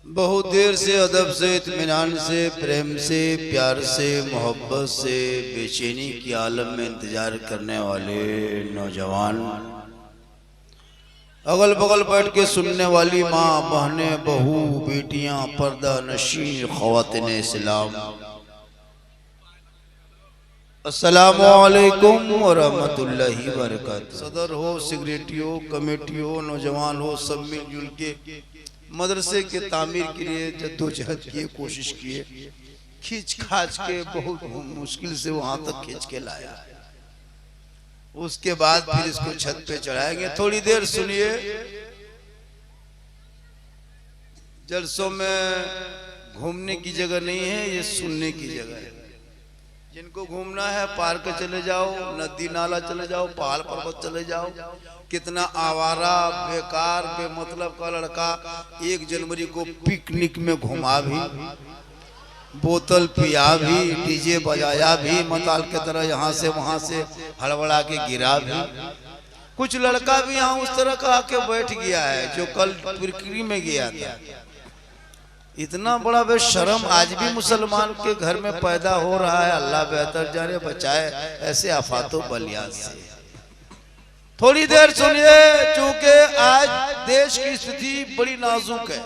बहुत देर से अदब से इत्मीनान से प्रेम से प्यार से मोहब्बत से बेचैनी की आलम में इंतजार करने वाले नौजवान, अगल बगल बैठ के सुनने वाली माँ बहनें बहू बेटियां पर्दा नशीन ख़वातीन इस्लाम, अस्सलामु अलैकुम व रहमतुल्लाहि व बरकातुहू। सदर हो, सिगरेटी हो, कमेटी हो, नौजवान हो, सब मिलजुल के मदरसे के तामीर के लिए जद्दोजहद किए, कोशिश किए, खींच खाच के बहुत मुश्किल से वहां तक खींच के लाया। उसके बाद फिर इसको छत पे चढ़ाएंगे। थोड़ी देर सुनिए। जलसों में घूमने की जगह नहीं है, ये सुनने की जगह है। जिनको घूमना है पार्क चले जाओ, नदी नाला चले जाओ, पहाड़ पर्वत चले जाओ। कितना आवारा बेकार बेमतलब का लड़का 1 जनवरी को पिकनिक में घुमा भी, बोतल पिया भी, डीजे बजाया भी, मताल के तरह यहाँ से वहां से हड़बड़ा के गिरा भी। कुछ लड़का भी यहाँ उस तरह का आके बैठ गया है जो कल पिकनिक में गया था। इतना बड़ा बेशर्म आज भी मुसलमान के घर में पैदा हो रहा है। अल्लाह बेहतर जाने, बचाए ऐसे आफातों बलियात से। थोड़ी देर सुनिए, चूंकि आज देश की स्थिति बड़ी नाजुक है।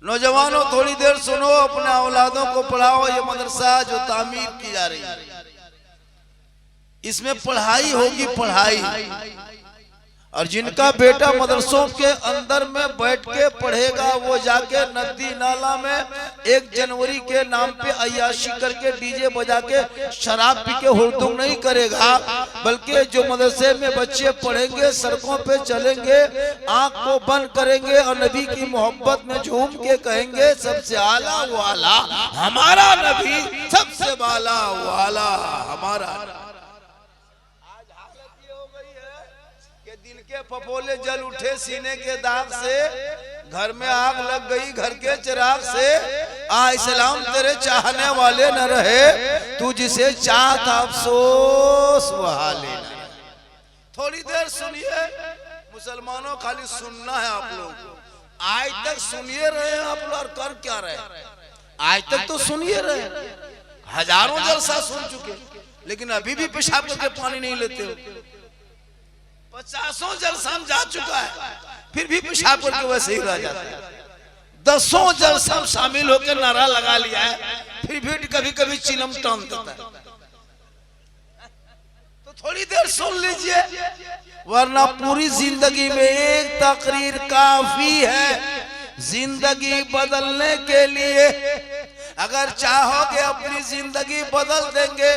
नौजवानों थोड़ी देर सुनो, अपने औलादों को पढ़ाओ। ये मदरसा जो तामीर की जा रही है, इसमें पढ़ाई होगी, पढ़ाई। और जिनका बेटा मदरसों के अंदर में बैठ के पढ़ेगा, वो जाके नदी नाला में 1 जनवरी के नाम पे अय्याशी करके डीजे बजा के शराब पी के हुड़दुम नहीं करेगा, बल्कि जो मदरसे में बच्चे पढ़ेंगे, सड़कों पे चलेंगे, आंख को बंद करेंगे और नबी की मोहब्बत में झूम के कहेंगे सबसे आला वाला हमारा नबी, सबसे वाला वाला हमारा। दिल के फफोले जल उठे सीने के दाग से, घर में आग लग गई घर के चिराग से। इस्लाम तेरे चाहने वाले न रहे, तू जिसे चाहता अफसोस वहा लेना। थोड़ी देर सुनिए मुसलमानों, खाली सुनना है आप लोग को। आज तक सुनिए रहे आप लोग, और कर क्या रहे? आज तक तो सुनिए रहे, हजारों जलसा सुन चुके, लेकिन अभी भी पेशाब करके पानी नहीं लेते हो। 50 जलसा जा चुका है, फिर भी पेशाब करके वैसे ही रह जाता है। 10 जलसा शामिल होकर नारा लगा लिया है, फिर भी कभी कभी चिलम टान देता है। तो थोड़ी देर सुन लीजिए, वरना पूरी जिंदगी में एक तकरीर काफी है जिंदगी बदलने के लिए। अगर चाहोगे अपनी जिंदगी बदल देंगे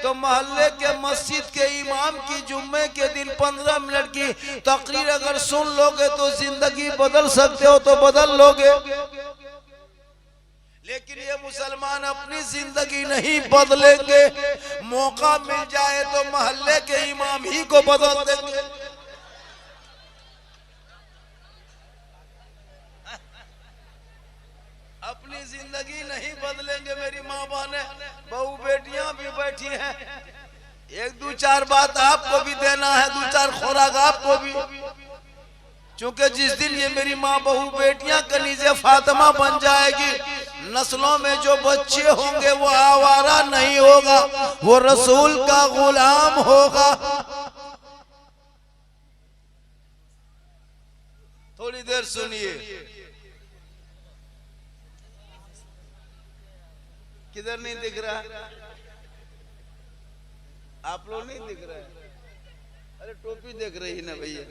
तो मोहल्ले के मस्जिद के इमाम की जुम्मे के दिन 15 मिनट की तकरीर अगर सुन लोगे तो जिंदगी बदल सकते हो, तो बदल लोगे। लेकिन ये मुसलमान अपनी जिंदगी नहीं बदलेंगे, मौका मिल जाए तो मोहल्ले के इमाम ही को बदल देंगे। अपनी जिंदगी नहीं बदलेंगे। मेरी माँ बहने बहू बेटियां भी बैठी हैं, 1-2-4 बात आपको भी देना है, 2-4 खुराक आपको भी। क्योंकि जिस दिन ये मेरी माँ बहू बेटियां कनीज़े फातिमा बन जाएगी, नस्लों में जो बच्चे होंगे वो आवारा नहीं होगा, वो रसूल का गुलाम होगा। थोड़ी देर सुनिए। किधर नहीं दिख रहा? आप लोग नहीं दिख रहे? अरे टोपी देख रही है ना भैया।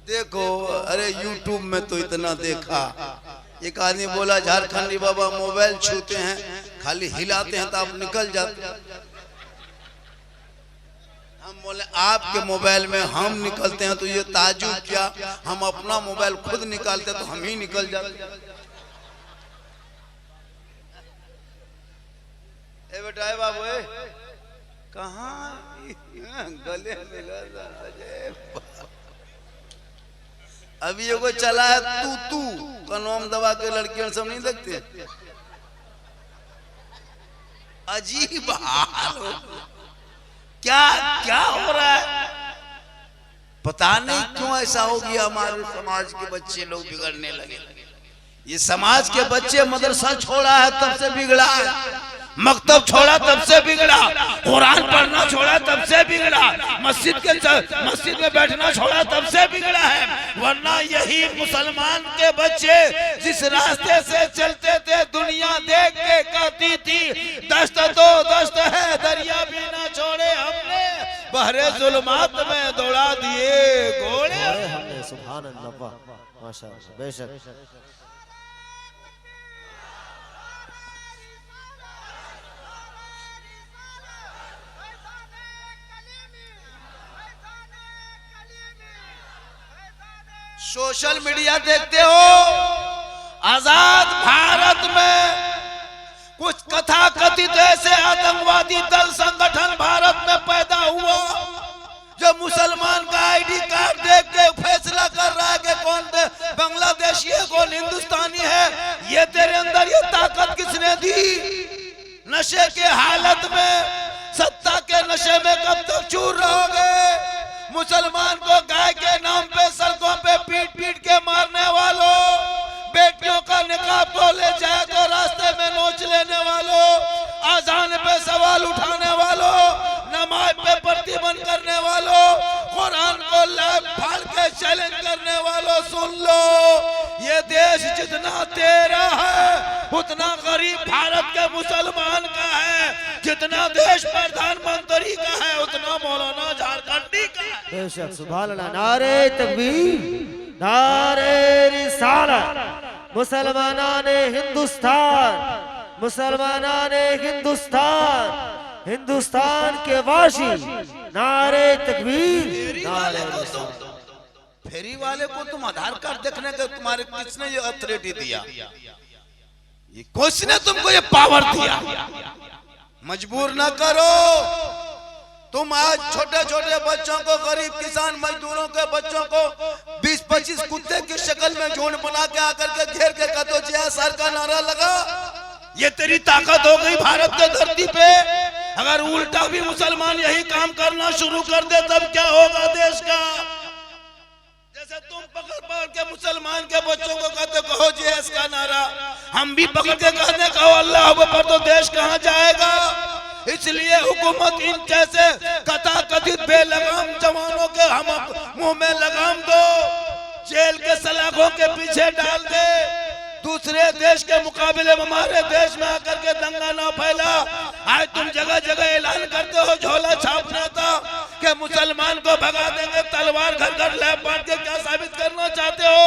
देखो, अरे YouTube में तो इतना देखा। एक आदमी बोला झारखंडी बाबा मोबाइल छूते हैं, खाली हिलाते हैं तो आप निकल जाते हैं। हम बोले आपके मोबाइल में हम निकलते हैं तो ये ताजुब क्या, हम अपना मोबाइल खुद निकालते तो हम ही निकल जाते। ए बेटा बाबू, कहाँ गले मिला? अभी एगो चला है तू कनोम दबा के लड़कियां सब नहीं देखते, अजीब हाल हो। क्या क्या हो रहा है पता नहीं क्यों ऐसा हो गया। हमारे समाज के बच्चे लोग बिगड़ने लगे। ये समाज के बच्चे मदरसा छोड़ा है तब से बिगड़ा है, मकतब छोड़ा तब से बिगड़ा, कुरान पढ़ना छोड़ा तब से बिगड़ा, मस्जिद में बैठना छोड़ा तब से बिगड़ा है। वरना यही मुसलमान के बच्चे जिस रास्ते से चलते थे दुनिया देख के कहती थी दस्त तो दस्त है दरिया भी ना छोड़े, हमने बहरे जुल्मात में दौड़ा दिए घोड़े हमने। सुभान अल्लाह, माशाअल्लाह, बेशक। सोशल मीडिया देखते हो, आजाद भारत में कुछ कथा कथित ऐसे आतंकवादी दल संगठन भारत में पैदा हुआ जो मुसलमान का आईडी कार्ड देख के फैसला कर रहा है कि कौन बांग्लादेशी है कौन हिंदुस्तानी है। ये तेरे अंदर ये ताकत किसने दी? नशे के हालत में, सत्ता के नशे में कब तक चूर रहोगे? मुसलमान को गाय के नाम पे सड़कों पे पीट पीट के मारने वालों, बेटियों का निकाह खोले जाए तो रास्ते में नोच लेने वालों, आजान पे सवाल उठाने वालों, नमाज पे प्रतिबंध करने वालों, कुरान को लाभ फाड़ के चैलेंज करने वालों, सुन लो, ये देश जितना तेरा है उतना गरीब भारत के मुसलमान का है, जितना देश प्रधानमंत्री का है उतना मौलाना झारखंडी का है। बेशक, सुभान अल्लाह। नारे तकबीर, नारे रिसालत। मुसलमानान हिंदुस्तान, मुसलमानान हिंदुस्तान, हिंदुस्तान के वासी, नारे तकबीर, नारे रिसालत। फेरी वाले को तुम आधार कार्ड देखने के तुम्हारे किसने ये अथॉरिटी दिया? ये किसने तुमको ये पावर दिया? मजबूर ना करो। तुम आज छोटे छोटे बच्चों को, गरीब किसान मजदूरों के बच्चों को 20-25 कुत्ते की शक्ल में झुंड बना के आकर के घेर के कतो जिया सर का नारा लगा। ये तेरी ताकत हो गई भारत के धरती पे। अगर उल्टा भी मुसलमान यही काम करना शुरू कर दे तब क्या होगा देश का? जैसे तुम पकड़ पकड़ के मुसलमान के बच्चों को कहते कहो जीएस का नारा, हम भी पकड़ के कहते कहो अल्लाह अकबर, तो देश कहां जाएगा? इसलिए हुकूमत इन जैसे कथित बेलगाम जवानों के हम मुंह में लगाम दो, जेल के सलाखों के पीछे डाल दे, दूसरे देश के मुकाबले में हमारे देश में आकर के दंगा ना फैला। आज तुम जगह जगह ऐलान करते हो झोला छापना था कि मुसलमान को भगा देंगे, तलवार घर घर लैब बांट के क्या साबित करना चाहते हो?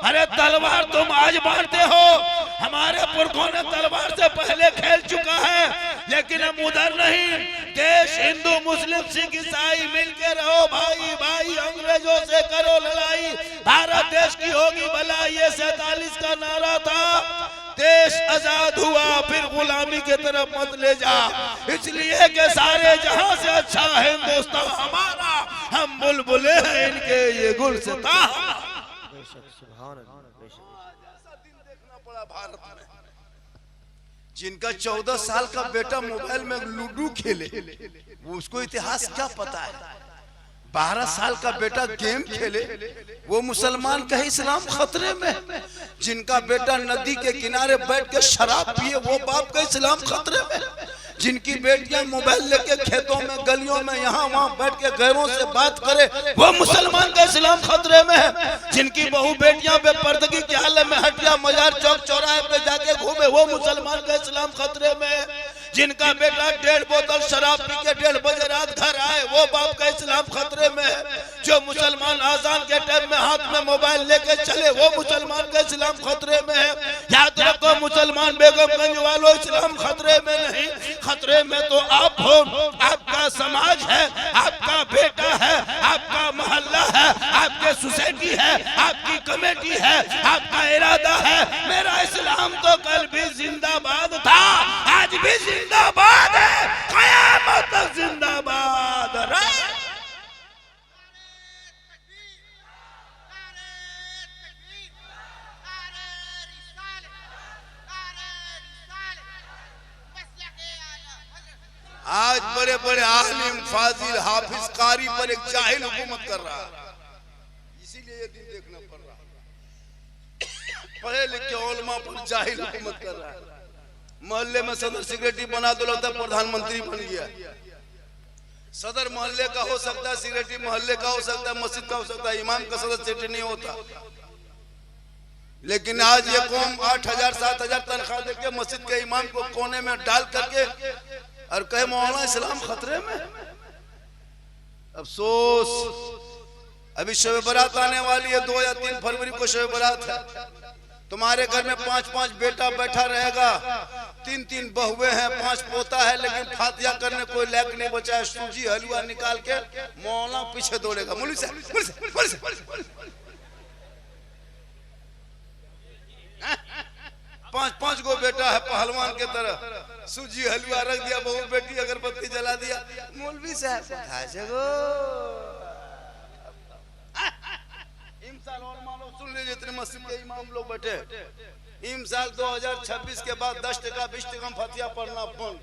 अरे तलवार तुम आज बांटते हो, हमारे पुरखों ने तलवार से पहले खेल चुका है, लेकिन हम उधर नहीं। देश हिंदू मुस्लिम सिख ईसाई मिलके रहो भाई भाई, अंग्रेजों से करो लड़ाई, भारत देश की होगी भलाई, ये 47 का नारा था। देश आजाद हुआ फिर गुलामी की तरफ मत ले जा, इसलिए कि सारे जहां से अच्छा हिंदुस्तान हमारा, हम बुलबुले हैं इनके ये गुलसिता। देखना पड़ा भारत में जिनका 14 साल का बेटा मोबाइल में लूडो खेले, वो उसको इतिहास क्या पता है? 12 साल का बेटा गेम खेले, वो मुसलमान का इस्लाम खतरे में। जिनका बेटा नदी के किनारे बैठ के शराब पिए, वो बाप का इस्लाम खतरे में। जिनकी बेटियां मोबाइल लेके खेतों में गलियों में यहाँ वहाँ बैठ के गैरों से बात करे, वो मुसलमान का इस्लाम खतरे में है। जिनकी बहू बेटियां बेपर्दगी के हाल में हटिया मजार चौक चौराहे पे जाके घूमे, वो मुसलमान का इस्लाम खतरे में है। जिनका बेटा 1.5 बोतल शराब पी के 1:30 बजे रात घर आए, वो बाप का इस्लाम खतरे में है। जो मुसलमान आजान के टाइम में हाथ में मोबाइल लेके चले, वो मुसलमान का इस्लाम खतरे में है। याद रखो मुसलमान बेगमगंज वालों, इस्लाम खतरे में नहीं, खतरे में तो आप हो, आपका समाज है, आपका बेटा है, आपका मोहल्ला है, आपके सोसाइटी है, आपकी कमेटी है, आपका इरादा है। मेरा इस्लाम तो कल भी जिंदाबाद था, आज भी जिंदाबाद है, क़यामत तक जिंदाबाद रहे। आज बड़े बड़े आलिम फाजिल हाफिज कारी पर एक जाहिल हुकूमत कर रहा है, इसीलिए ये दिन देखना पड़ रहा है। पढ़े लिखे उलमा पर जाहिल हुकूमत कर रहा है। मोहल्ले में सदर सेक्रेटरी बना दो, लगता है प्रधानमंत्री बन गया। सदर मोहल्ले का हो सकता है, सेक्रेटरी मोहल्ले का हो सकता है, मस्जिद का हो सकता है, इमाम का सदर सेक्रेटरी नहीं होता। लेकिन आज ये कौम 8,000 7,000 तनख्वाह देके मस्जिद के इमाम को कोने में डाल करके और कहे मौलाना इस्लाम खतरे में। अफसोस, अभी शब बारात आने वाली है, 2 या 3 फरवरी को शब बारात है। तुम्हारे घर में 5-5 बेटा बैठा रहेगा, 3-3 बहुएं हैं, 5 पोता है, लेकिन फातिहा करने कोई लायक नहीं बचा है। सूजी हलवा निकाल के मौलाना पीछे दौड़ेगा, मुली से 5-5 गो बेटा है पहलवान के तरह। सूजी हलवा रख दिया, बहू बेटी अगरबत्ती जला दिया, मौलवी साहब इमसाल और मानो सुन लीजिए, इतने मस्जिद के इमाम लोग बैठे। इमसाल 2026 के बाद 10% 20% फातिहा पढ़ना बंद।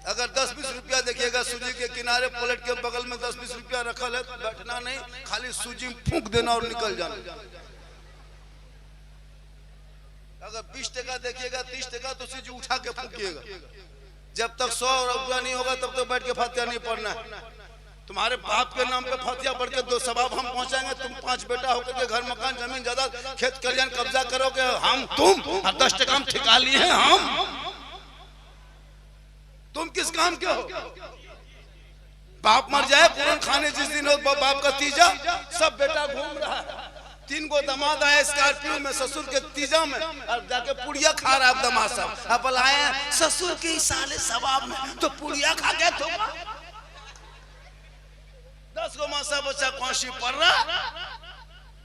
अगर 10-20 रुपया देखिएगा सूजी के किनारे प्लेट के बगल में 10-20 रुपया रखल है, तो बैठना नहीं, खाली सूजी में फूंक देना और निकल जाना। अगर 20% देखिएगा 30% तो सूजी उठा के फूंकिएगा। जब तक 100 रुपया नहीं होगा तब तक बैठ के फातिहा नहीं पढ़ना है। तुम्हारे बाप के नाम पे फातिहा पढ़ के 2 सवाब हम पहुंचाएंगे। तुम 5 बेटा होकर के घर मकान जमीन जायदाद खेत खलियान कब्जा करोगे, हम तुम 10% हम ठिका लिए हैं। हम तुम किस काम के हो? बाप मर जाए, कुरान खाने जिस दिन हो बाप का तीजा, सब बेटा घूम रहा है। 3 गो दामाद आए स्कॉर्पियो में ससुर के तीजा में, और जाके पुड़िया खा रहा है दामाद साहब। अब लाए ससुर के साले सवाब में, तो पुड़िया खा के तो 10 गो मासा बच्चा कौशी पढ़ रहा,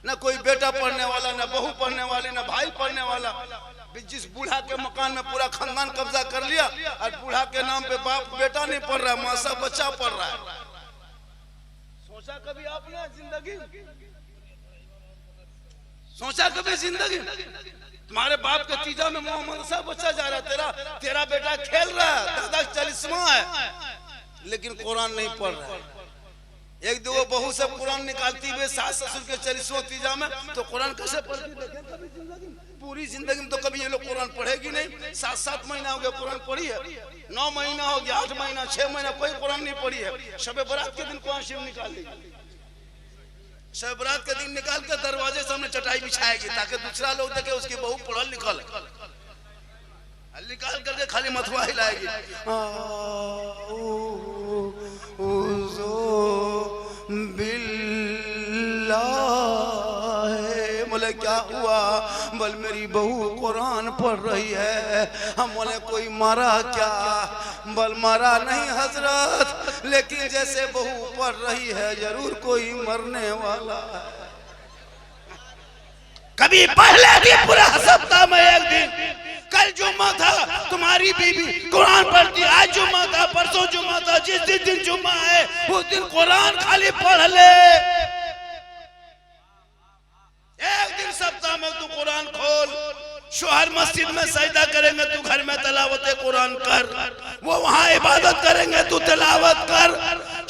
न कोई बेटा पढ़ने वाला, न बहू पढ़ने वाली, न भाई पढ़ने वाला। जिस बूढ़ा के मकान में पूरा खानदान कब्जा कर लिया, और बूढ़ा के नाम पे बाप बेटा नहीं पढ़ रहा, मासा बच्चा पढ़ रहा है। सोचा कभी आपने जिंदगी, सोचा कभी जिंदगी? तुम्हारे बाप के तीजा में मोहम्मद सा बच्चा जा रहा है, तेरा बेटा खेल रहा है, दादा 40वां है, लेकिन कुरान नहीं पढ़ रहा है। 1-2 बहू सब कुरान निकालती हुए सास ससुर के 40वां तीजा में, तो कुरान कैसे पढ़ेगी? पूरी जिंदगी में तो कभी ये लोग कुरान पढ़ेगी नहीं। 7-7 महीना हो गया कुरान पढ़ी है, 9 महीना हो गया, 8 महीना 6 महीना कोई कुरान नहीं पढ़ी है। शब बारात के दिन कुरान शरीफ निकाल लेगी, शब बारात के दिन निकाल के दरवाजे सामने चटाई बिछाएगी, ताकि दूसरा लोग देखे उसकी बहू पढ़ल लिखल, निकाल करके खाली मथुआ हिलाएगी। बोले क्या हुआ? बोल मेरी बहू कुरान पढ़ रही है। हम बोले कोई मारा क्या? बोल मारा नहीं हजरत, लेकिन जैसे बहू पढ़ रही है जरूर कोई मरने वाला है। कभी पहले भी पूरा सप्ताह में एक दिन, कल जुम्मा था तुम्हारी बीबी कुरान पढ़ती, आज जुम्मा था, परसों जुम्मा था, जिस दिन जुम्मा है उस दिन कुरान खाली पढ़ ले। एक दिन सप्ताह में तू कुरान खोल। शोहर मस्जिद में सजदा करेंगे, तू घर में तिलावत कुरान कर। वो वहाँ इबादत करेंगे, तू तिलावत कर।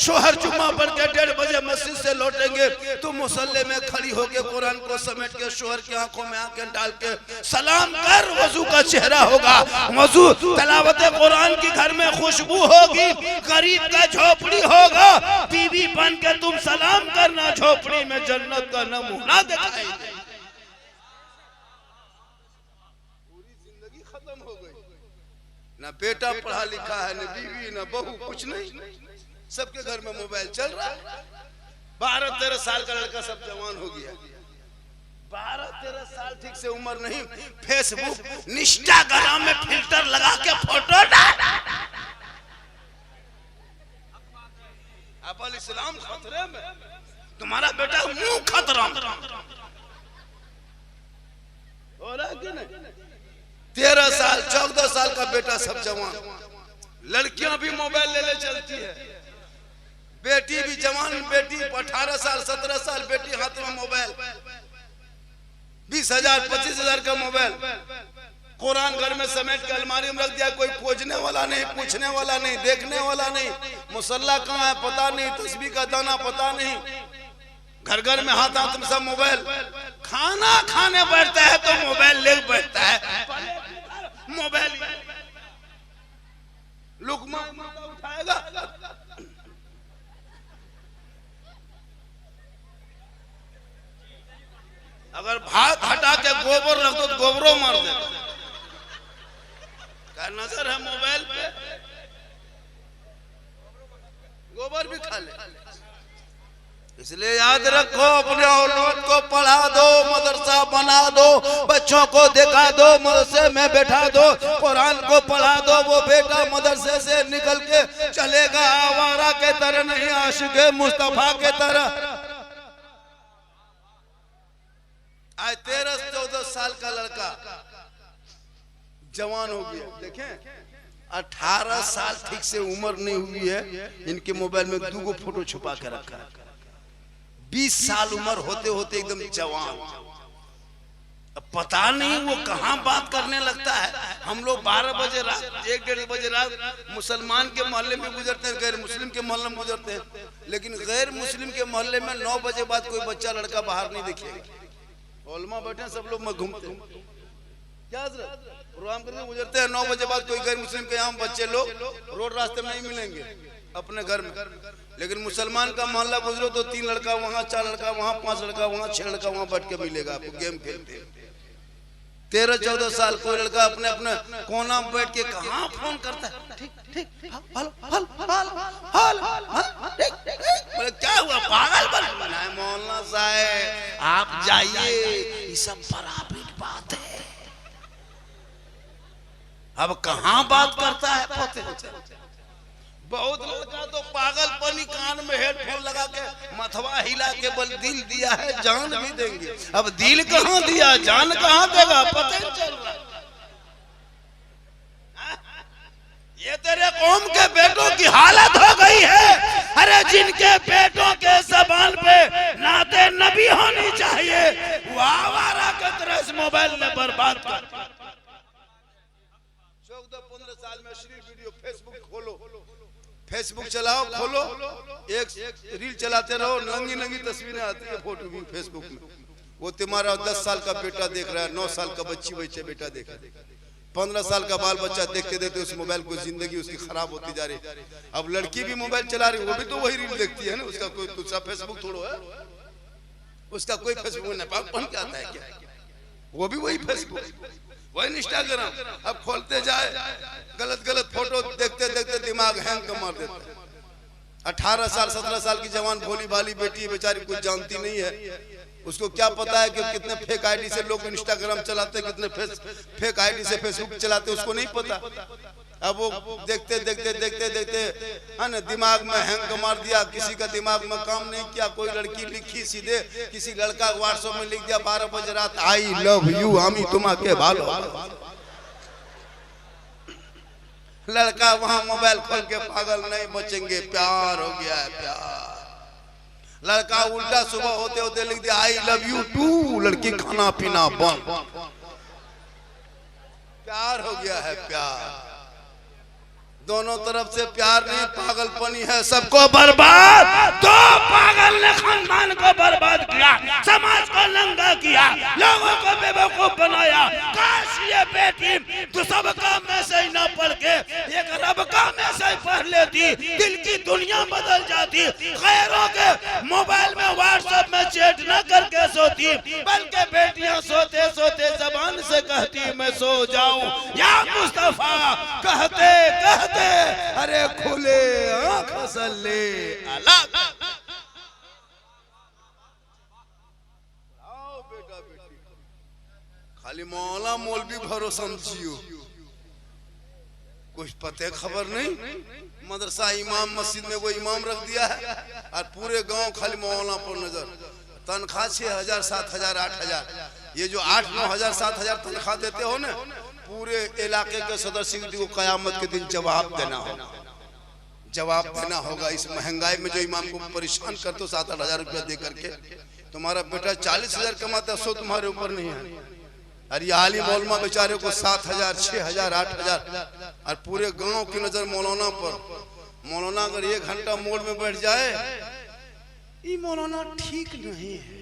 शोहर जुम्मा पढ़ के 1:30 बजे मस्जिद से लौटेंगे, तू मुसल्ले में खड़ी होके कुरान को समेट के शोहर की आंखों में आंखें डाल के सलाम कर। वजू का चेहरा होगा, वजू तिलावत कुरान की घर में खुशबू होगी, गरीब का झोपड़ी होगा, बीवी बन के तुम सलाम करना, झोपड़ी में जन्नत का नमूना दिखाई दे। ना बेटा पढ़ा लिखा है, न बीवी, न बहू, कुछ नहीं। सबके घर में मोबाइल चल रहा है। 12-13 साल का लड़का सब जवान हो गया। 12-13 साल ठीक से उम्र नहीं, फेसबुक इंस्टाग्राम में फिल्टर लगा के फोटो डाल। अब इस्लाम खतरे में, तुम्हारा बेटा मुंह खतरा हो रहा है कि नहीं? 13 साल 14 साल का बेटा सब जवान। लड़कियां भी मोबाइल ले चलती है, बेटी भी जवान, बेटी 18 साल 17 साल बेटी हाथ में मोबाइल, 20,000 25,000 का मोबाइल। कुरान घर में समेट के अलमारी में रख दिया, कोई खोजने वाला नहीं, पूछने वाला नहीं, देखने वाला नहीं। मुसल्ला कहाँ है पता नहीं, तस्बीह का दाना पता नहीं। घर घर में हाथ हाथ में सब मोबाइल। खाना खाने बैठता है तो मोबाइल ले बैठता है, मोबाइल लुकमा उठाएगा। अगर भात हटा के गोबर रख दो तो गोबरों मार देगा। क्या नजर है मोबाइल पे, गोबर भी खा ले। इसलिए याद रखो, अपने औलाद को पढ़ा दो, मदरसा बना दो, बच्चों को दिखा दो, मदरसे में बैठा दो, कुरान को पढ़ा दो। वो बेटा मदरसे से निकल के चलेगा आवारा के तरह नहीं, आशिक़े मुस्तफा के तरह। आज 13-14 साल का लड़का जवान हो गया। देखें 18 साल ठीक से उम्र नहीं हुई है, इनके मोबाइल में 2 फोटो छुपा के रखा है। 20 साल उम्र होते होते एकदम जवान। अब पता नहीं वो कहां बात करने लगता है। हम लोग 12 बजे रात, 1-1:30 बजे रात मुसलमान के मोहल्ले में गुजरते हैं, गैर मुस्लिम के मोहल्ले में गुजरते हैं। लेकिन गैर मुस्लिम के मोहल्ले में 9 बजे बाद कोई बच्चा लड़का बाहर नहीं दिखेगा। ओलमा बैठे सब लोग में घूमते हैं, क्या प्रोग्राम करके गुजरते हैं। 9 बजे बाद कोई गैर मुस्लिम के यहाँ बच्चे लोग रोड रास्ते में नहीं मिलेंगे अपने घर में। लेकिन मुसलमान का मोहल्ला गुजरो तो 3 लड़का वहाँ, 4 लड़का वहाँ, 5 लड़का वहाँ, 6 लड़का वहाँ बैठ के मिलेगा आपको गेम खेलते। 13-14 साल कोई लड़का अपने अपने कोना में बैठ के कहाँ फोन करता है, ठीक ठीक बोले क्या हुआ पागल बना है मौलाना साहब, आप जाइए, ये सब बराबर बात है। अब कहाँ बात करता है पते। बहुत लड़का तो पागलपनी कान में हेडफोन लगा के मथवा हिला के बल दिल दिया है, जान भी देंगे। अब दिल कहाँ दिया, जान कहाँ देगा, पता नहीं चल रहा। ये तेरे कौम के बेटों की हालत हो गई है। अरे जिनके बेटों के ज़बान पे नाते नबी होनी चाहिए, वो आवारा के तरह इस मोबाइल में बर्बाद कर। 14-15 साल में अश्लील वीडियो फेसबुक खोलो, फेसबुक चलाओ, खोलो, एक रील चलाते रहो, नंगी नंगी तस्वीरें आती है फोटो भी फेसबुक में। वो तुम्हारा 10 साल का बेटा देख रहा है, 9 साल का बच्ची बेटा देख रहा है, 15 साल का बाल बच्चा देखते देखते उस मोबाइल को जिंदगी उसकी खराब होती जा रही। अब लड़की भी मोबाइल चला रही, वो भी तो वही रील देखती है ना। उसका कोई दूसरा फेसबुक थोड़ा है, उसका कोई फेसबुक नेपालपन क्या आता है क्या, वो भी वही फेसबुक, वही इंस्टाग्राम। अब खोलते जाए गलत गलत फोटो देखते देखते दिमाग हैंग कर मार देता है। 18 साल 17 साल की जवान भोली भाली बेटी बेचारी कुछ जानती नहीं है, उसको क्या पता है कि कितने फेक आईडी से लोग इंस्टाग्राम चलाते हैं, कितने फेक आईडी से फेसबुक चलाते हैं, उसको नहीं पता। अब वो देखते देखते देखते देखते है ना, दिमाग में हैंग मार दिया, किसी का दिमाग में काम नहीं किया। कोई लड़की लिखी सीधे, किसी लड़का व्हाट्सएप में लिख दिया 12 बजे रात, आई लव यू आमी तुम्हारे भालो। लड़का वहां मोबाइल खोल के पागल नहीं बचेंगे, प्यार हो गया है प्यार। लड़का उल्टा सुबह होते होते लिख दिया आई लव यू टू, लड़की खाना पीना बंद, प्यार हो गया है प्यार। दोनों तरफ से प्यार नहीं, पागलपनी है, सबको बर्बाद। तो पागल ने खानदान को बर्बाद किया, समाज को नंगा किया, लोगों को बेवकूफ बनाया। काश ये बेटी तो सब काम में से ही न पढ़ के एक रब का में से पढ़ लेती, दिल की दुनिया बदल जाती। गैरों के मोबाइल में व्हाट्सएप में चैट न करके सोती, बल्कि बेटियां सोते सोते जबान से कहती मैं सो जाऊं या मुस्तफा, कहते कहते अरे खुले आंख सल्ले अल्लाह। आओ बेटा बेटी, खाली मौला मौलवी भरोसा समझियो, कुछ पते खबर नहीं। मदरसा इमाम मस्जिद में वो इमाम रख दिया है और पूरे गांव खाली मौला पर नजर। तनख्वाह 6,000 7,000 8,000, ये जो 8-9 हजार 7,000 तनख्वाह देते हो ना, पूरे इलाके के सदस्य को कयामत के दिन जवाब देना होगा, जवाब देना होगा। इस महंगाई में जो इमाम को परेशान करते हो 7-8 हजार रुपया दे करके, तुम्हारा बेटा 40,000 कमाता है, 100 तुम्हारे ऊपर नहीं है। और ये हाली मौलमा बेचारे को 7,000 6,000 8,000 और पूरे गांव की नजर मौलाना पर। मौलाना अगर 1 घंटा मोड़ में बैठ जाए, ये मौलाना ठीक नहीं है।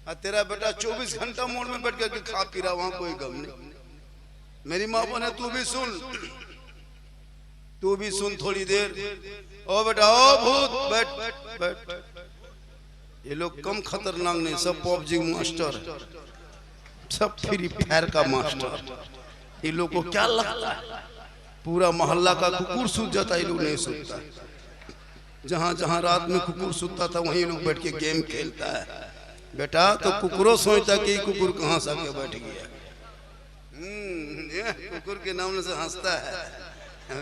और तेरा बेटा 24 घंटा मोड़ में बैठ करके खा पी रहा, वहां कोई गम नहीं। मेरी माँ बने तू भी सुन थोड़ी देर। ओ बेटा, ओ भूत, बैठ बैठ बैठ। ये लोग कम खतरनाक नहीं, सब पबजी मास्टर, सब फ्री फायर का मास्टर। ये लोग को क्या लगता है पूरा मोहल्ला का कुकुर सूत जाता, ये लोग नहीं सूतता। जहां जहां रात में कुकुर सूतता था वहीं लोग बैठ के गेम खेलता है। बेटा तो कुकुरों सोचता कि कुकुर कहां से आके बैठ गया। कुकुर के नाम से हंसता है।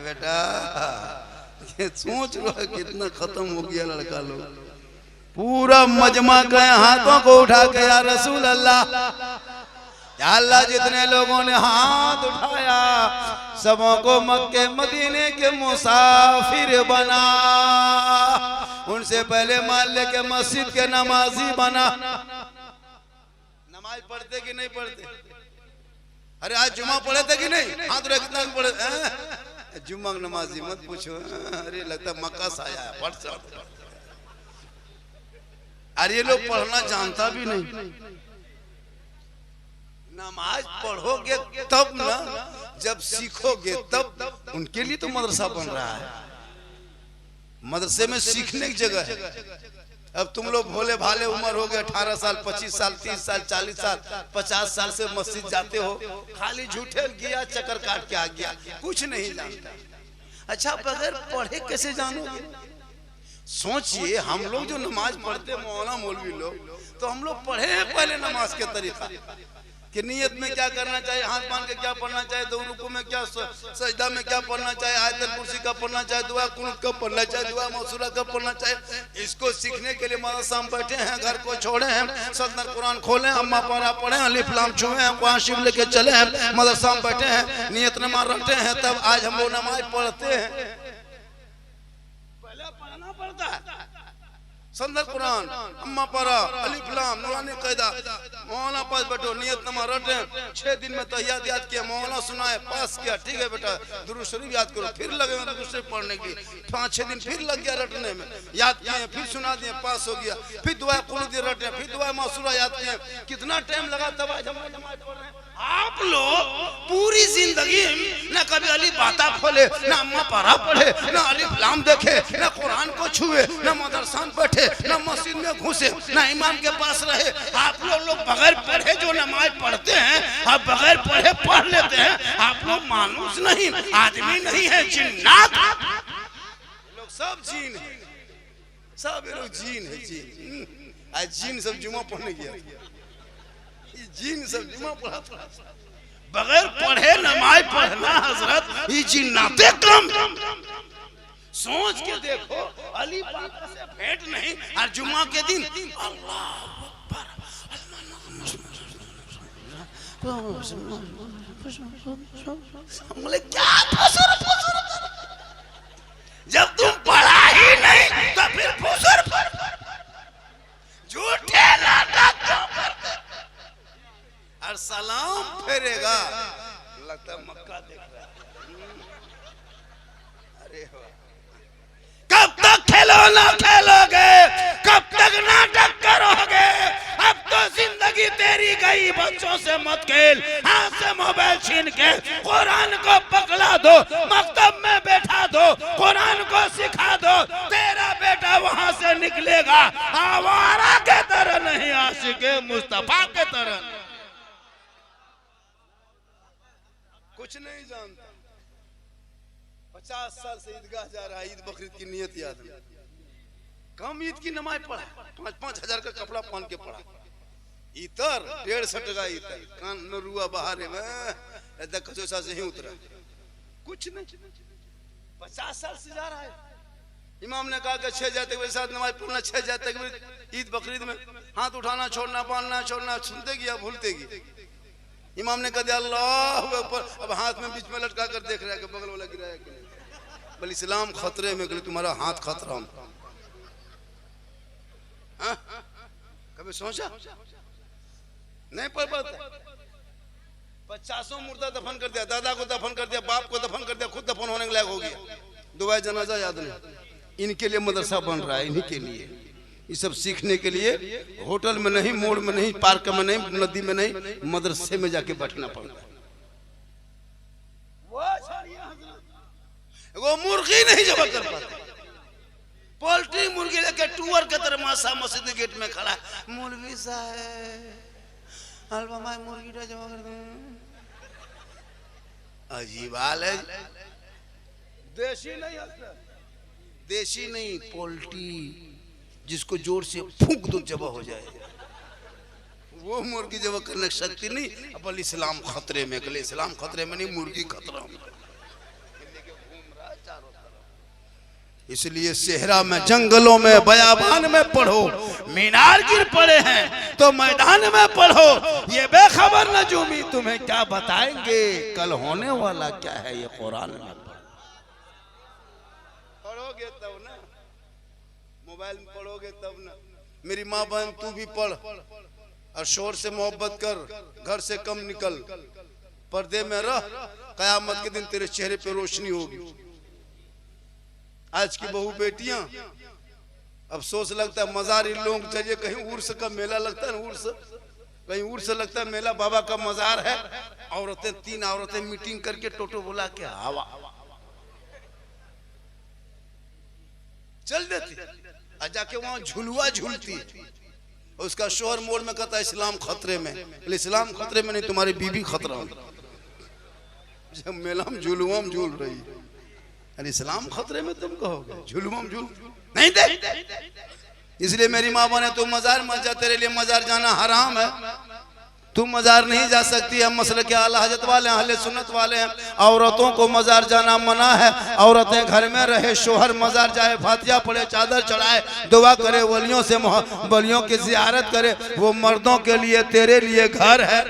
बेटा ये सोच लो कितना खत्म हो गया लड़का लोग। पूरा मजमा के हाथों को उठा के या रसूल अल्लाह, या अल्लाह, जितने लोगों ने हाथ उठाया सबों को मक्के मदीने के मुसाफिर बना। उनसे पहले मोहल्ले के मस्जिद के नमाजी बना। नमाज पढ़ते कि नहीं पढ़ते? अरे आज जुमा पढ़े थे कि नहीं? हाथ रख, कितना पढ़े? जुम्मा नमाजी मत पूछो। अरे लगता मक्का से आया है, पढ़ सकते। अरे ये लोग पढ़ना जानता भी नहीं। नमाज पढ़ोगे तब ना, जब सीखोगे तब। उनके लिए तो मदरसा बन रहा है, मदरसे में सीखने की जगह है। अब तुम लोग भोले भाले उम्र हो गए, 18 साल 25 साल 30 साल 40 साल 50 साल से मस्जिद जाते हो, खाली झूठे गया चक्कर काट के आ गया, कुछ नहीं जानता। अच्छा बगैर पढ़े कैसे जानोगे? सोचिए, हम लोग जो नमाज पढ़ते मौलाना मौलवी लोग, तो हम लोग पढ़े पहले नमाज के तरीका कि नियत में क्या करना चाहिए, हाथ बांध के क्या पढ़ना चाहिए, दो रुकू में क्या, सजदा में क्या पढ़ना चाहिए, आयतल कुर्सी का पढ़ना चाहिए, दुआ कुनूत का पढ़ना चाहिए, दुआ मौसूरा का पढ़ना चाहिए। इसको सीखने के लिए मदरसा में बैठे हैं, घर को छोड़े हैं, सदर कुरान खोले, अम्मा पारा पढ़े, अलिफ लाम छुए हैं, कुरान शिव लेके चले हैं, मदरसा में बैठे हैं, नियत नमाज रखते हैं, तब आज हम लोग नमाज पढ़ते हैं। पहले पढ़ना पड़ता है, संदर कुरान, अम्मा पारा, अलिफ लाम, नूरानी कायदा, मौलाना पास बैठो, नियत नमा रटे, 6 दिन में तहियात याद किया, मौलाना सुनाए, पास किया, ठीक है बेटा, दुरूद शरीफ याद करो, फिर लगे दुरूद शरीफ पढ़ने के लिए, 5-6 दिन फिर लग गया रटने में, याद किए, फिर सुना दिए, पास हो गया, फिर दुआ कुनूत रटे, फिर दुआ मौसूरा याद किए। कितना टाइम लगा तब आज हम नमाज पढ़ रहे हैं। आप लोग पूरी जिंदगी न कभी अलिफ बाता खोले, न अम्मा पारा पढ़े, न अलिफ लाम देखे, न कुरान को छुए, न मदरसा में बैठे, न मस्जिद में घुसे, न इमाम के पास रहे। आप लोग बगैर पढ़े जो नमाज पढ़ते हैं, आप बगैर पढ़े पढ़ लेते हैं। आप लोग मानुस नहीं, आदमी नहीं है, जिन्नात। लोग सब जीन है, सब लोग जीन है, जीन। आज जीन सब जुमा पढ़ने गया, जीन सब जुमा पढ़ा, बगैर पढ़े नमाज पढ़ना हजरत, ये जिन्नाते कम। सोच के देखो, अली पाक से भेंट नहीं, और जुम्मा के दिन अल्लाह अकबर, क्या जब तुम पढ़ा ही नहीं तो फिर फुसुर झूठे नाटक क्यों करते? और सलाम फेरेगा, लगता मक्का देख रहा है। अरे कब तक खिलौना खेलोगे, कब तक नाटक करोगे? अब तो जिंदगी तेरी गई, बच्चों से मत खेल, हाथ से मोबाइल छीन के कुरान को पकड़ा दो, मकतब में बैठा दो, कुरान को सिखा दो, तेरा बेटा वहां से निकलेगा आवारा के तरह नहीं, आशिके मुस्तफा के तरह। कुछ नहीं जानता, 50 साल से ईदगाह जा रहा है, ईद बकरीद की नियत याद है, कम ईद की नमाज पढ़ा, 5-5 हजार का कपड़ा पहन के पढ़ा, इतर 150 टका इतर, कान में रुआ बाहर में कचोसा से ही उतरा, कुछ नहीं। 50 साल से जा रहा है। इमाम ने कहा कि 6 जाते के साथ नमाज पढ़ना, 6 जाते के ईद बकरीद में हाथ उठाना छोड़ना, बांधना छोड़ना, सुनते गया भूलते गया। इमाम ने कह दिया अल्लाह अकबर, अब हाथ में बीच में लटका कर देख रहा है कि बगल वाला गिराया कि नहीं। बोले इस्लाम खतरे में, तुम्हारा हाथ खतरा में। कभी सोचा नहीं पढ़ पाता, 50 मुर्दा दफन कर दिया, दादा को दफन कर दिया, बाप को दफन कर दिया, खुद दफन होने के लायक हो गया, दुआ जनाजा याद नहीं। इनके लिए मदरसा बन रहा है, इन्हीं के लिए, ये सब सीखने के लिए होटल में नहीं, मोड़ में नहीं, पार्क में नहीं, नदी में नहीं, मदरसे में जाके बैठना पड़ता है। वो मुर्गी नहीं जमा कर पाते, पोल्ट्री मुर्गी लेके टूअर के तरह मासा मस्जिद गेट में खड़ा, मौलवी साहब अलबा मुर्गी जमा कर दे। अजीब हाल है। देशी नहीं, देशी नहीं, पोल्ट्री जिसको जोर से फूंक दो जबा हो जाए, वो मुर्गी जबा करने की शक्ति नहीं। अब इस्लाम खतरे में, कल इस्लाम खतरे में नहीं, मुर्गी खतरा में। इसलिए सेहरा में, जंगलों में, बयाबान में पढ़ो, मीनार गिर पड़े हैं तो मैदान में पढ़ो। ये बेखबर नजूमी तुम्हें क्या बताएंगे, कल होने वाला क्या है ये कुरान में पढ़ोगे तब ना, मोबाइल में पढ़ोगे तब ना। मेरी माँ बहन तू भी पढ़ और शोर से मोहब्बत कर, घर से कम निकल, पर्दे में रह, कयामत के दिन तेरे चेहरे पे रोशनी होगी। आज की बहू बेटियां, अफसोस लगता है मजार इन लोग चलिए, कहीं उर्स का मेला लगता है, उर्स कहीं उर्स लगता है, मेला बाबा का मजार है, औरतें 3 औरतें मीटिंग करके टोटो बुला के हवा चल देती, जाके वहां झुलुआ झूलती, उसका शोहर मोड़ में कहता है इस्लाम खतरे में। इस्लाम खतरे में नहीं, तुम्हारी बीबी खतरा में। जब मेला में झुलुआ में झूल रही, अरे इस्लाम खतरे में तुम कहोगे, झुलुआ में झूल नहीं दे। इसलिए मेरी माँ बने तू मजार मत जा, तेरे लिए मजार जाना हराम है, तू मजार नहीं जा सकती। हम मसले के आला हजरत वाले हैं, अहले सुन्नत वाले हैं, औरतों को मजार जाना मना है। औरतें घर में रहे, शोहर मजार जाए, फातिहा पढ़े, चादर चढ़ाए, दुआ करे, वलियों से वलियों की जियारत करे, वो मर्दों के लिए, तेरे लिए घर है।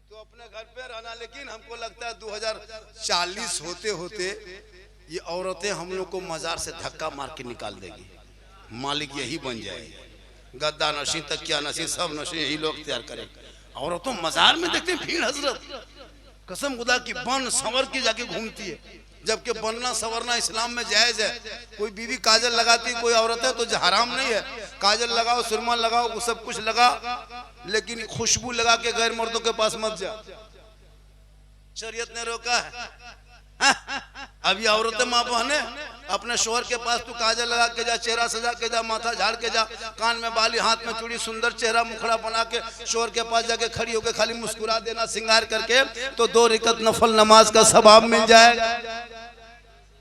तो अपने घर पे रहना, लेकिन हमको लगता है 2040 होते होते ये औरतें हम लोग को मजार से धक्का मार के निकाल देगी, मालिक यही बन जाएगी, गद्दा नशी, तकिया नशी, सब नशी यही लोग तैयार करेंगे। औरतों मजार में देखते हैं भीड़, हजरत कसम खुदा की बन संवर के जाके घूमती है, जबकि बनना संवरना इस्लाम में जायज है। कोई बीवी काजल लगाती, कोई औरत है तो हराम नहीं है, काजल लगाओ, सुरमा लगाओ, वो सब कुछ लगा, लेकिन खुशबू लगा के गैर मर्दों के पास मत जा, शरीयत ने रोका है। अब ये औरतें माँ बहने, अपने शोहर के पास तू काजल लगा के जा, चेहरा सजा के जा, माथा झाड़ के जा, कान में बाली, हाथ में चूड़ी, सुंदर चेहरा मुखड़ा बना के शोहर के पास जाके खड़ी होके खाली मुस्कुरा देना सिंगार करके, तो 2 रकात नफल नमाज का सवाब मिल जाएगा।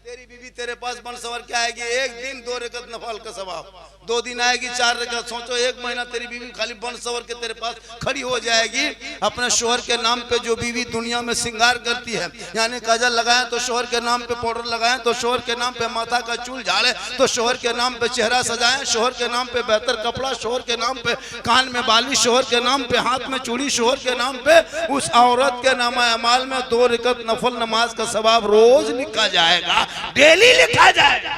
तेरी बीवी तेरे पास बन सवर के आएगी, एक दिन 2 रकात नफल का सवाब, 2 दिन आएगी 4 रकात, सोचो 1 महीना तेरी बीवी खाली बन सवर के तेरे पास खड़ी हो जाएगी। अपने शोहर के नाम पे जो बीवी दुनिया में सिंगार करती है, यानी काजल लगाए तो शोहर के नाम पे, पाउडर लगाए तो शोहर के नाम पे, माथा का चूल झाड़े तो शोहर के नाम पे, चेहरा सजाए शोहर के नाम पे, बेहतर कपड़ा शोहर के नाम पे, कान में बाली शोहर के नाम पे, हाथ में चूड़ी शोहर के नाम पे, उस औरत के नामा अमाल में 2 रकात नफल नमाज का सवाब रोज लिखा जाएगा, डेली लिखा जाएगा।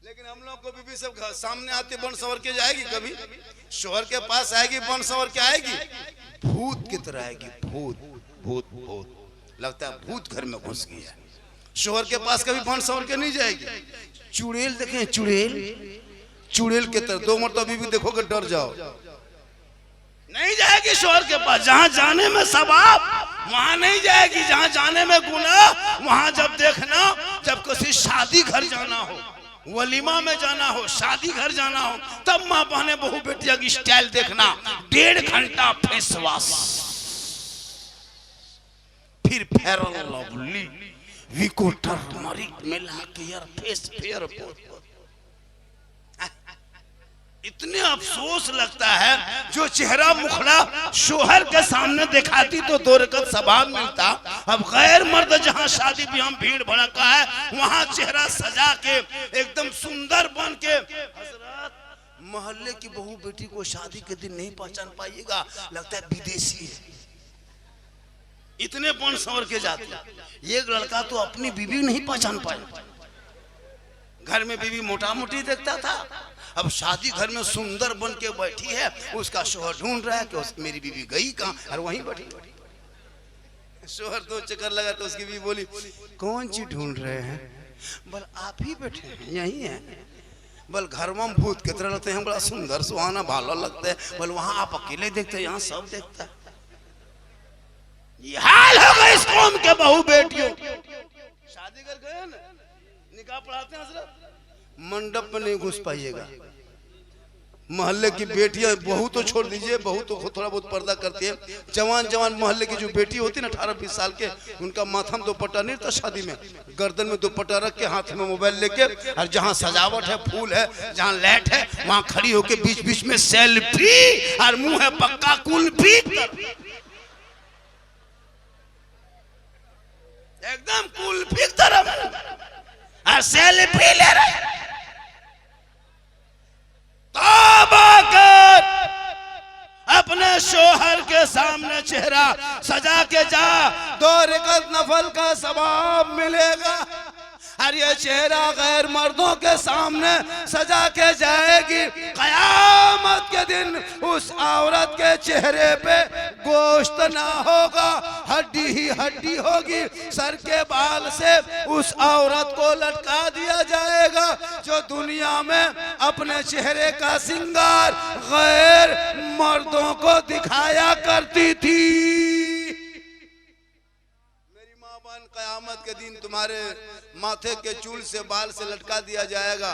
लेकिन हम लोग को बीबी सब सामने आती बन सवर के जाएगी, कभी शोहर के पास आएगी बन सवर के आएगी, भूत की तरह आएगी, भूत भूत भूत, लगता है भूत घर में घुस गया। शोहर के पास कभी बन सवर के नहीं जाएगी, चुड़ैल देखें, चुड़ैल, चुड़ैल के तरह 2 मरतबा बीबी देखोगे डर जाओ, नहीं जाएगी शोहर के पास। जहां जाने में सवाब वहां नहीं जाएगी, जहां जाने में गुनाह वहां जब देखना, जब किसी शादी घर जाना हो, वलीमा में जाना हो, शादी घर जाना हो, तब माँ बहने बहू बेटिया की स्टाइल देखना, 1.5 घंटा फेस वॉश, फिर फेयर लवली, विको टर्मरिक मिला के यार फेस फेयर, इतने अफसोस लगता है जो चेहरा मुखड़ा शोहर के सामने दिखाती तो 2 रकात सवाब मिलता। अब गैर मर्द जहां शादी ब्याह भीड़ भड़का है, वहां चेहरा सजा के एकदम सुंदर बन के, हजरत मोहल्ले की बहू बेटी को शादी के दिन नहीं पहचान पाइएगा, लगता है विदेशी है, इतने बन संवर के जाते। एक लड़का तो अपनी बीवी नहीं पहचान पाया, घर में बीवी मोटा मोटी देखता था, अब शादी घर में सुंदर बन के बैठी है, उसका शोहर ढूंढ रहा है कि मेरी बीवी गई कहाँ, और वहीं बैठी। शोहर दो चक्कर लगा तो उसकी बीवी बोली कौन चीज ढूंढ रहे हैं? बोल आप ही बैठे हैं, यही है। बोल घर में भूत की तरह लगते हैं, बड़ा सुंदर सुहाना भाला लगता है। बोल वहां आप अकेले देखते हैं, यहाँ सब देखता है। ये हाल होगा इस कौम के बहू बेटियों। शादी कर गए ना, निकाह पढ़ाते हैं हजरत, मंडप में नहीं घुस पाइएगा। मोहल्ले की बेटियां, बहू तो छोड़ दीजिए, बहू तो थोड़ा बहुत पर्दा करती है। जवान जवान मोहल्ले की जो बेटी होती है ना 18-20 साल के, उनका माथा में दुपट्टा नहीं था शादी में, गर्दन में दुपट्टा रख के हाथ में मोबाइल लेके, और जहाँ सजावट है, फूल है, जहाँ लाइट है, वहां खड़ी होके बीच बीच में सेल्फी, और मुंह है पक्का कुल्फी, एकदम कुल्फी तरह सेल्फी ले रहे। तौबा कर, अपने शोहर के सामने चेहरा सजा के जा, 2 रकात नफल का सवाब मिलेगा। और ये चेहरा गैर मर्दों के सामने सजा के जाएगी, कयामत के दिन उस औरत के चेहरे पे गोश्त ना होगा, हड्डी ही हड्डी होगी। सर के बाल से उस औरत को लटका दिया जाएगा जो दुनिया में अपने चेहरे का सिंगार गैर मर्दों को दिखाया करती थी। मेरी माँ बहन, कयामत के दिन तुम्हारे माथे के चूल से, बाल से लटका दिया जाएगा,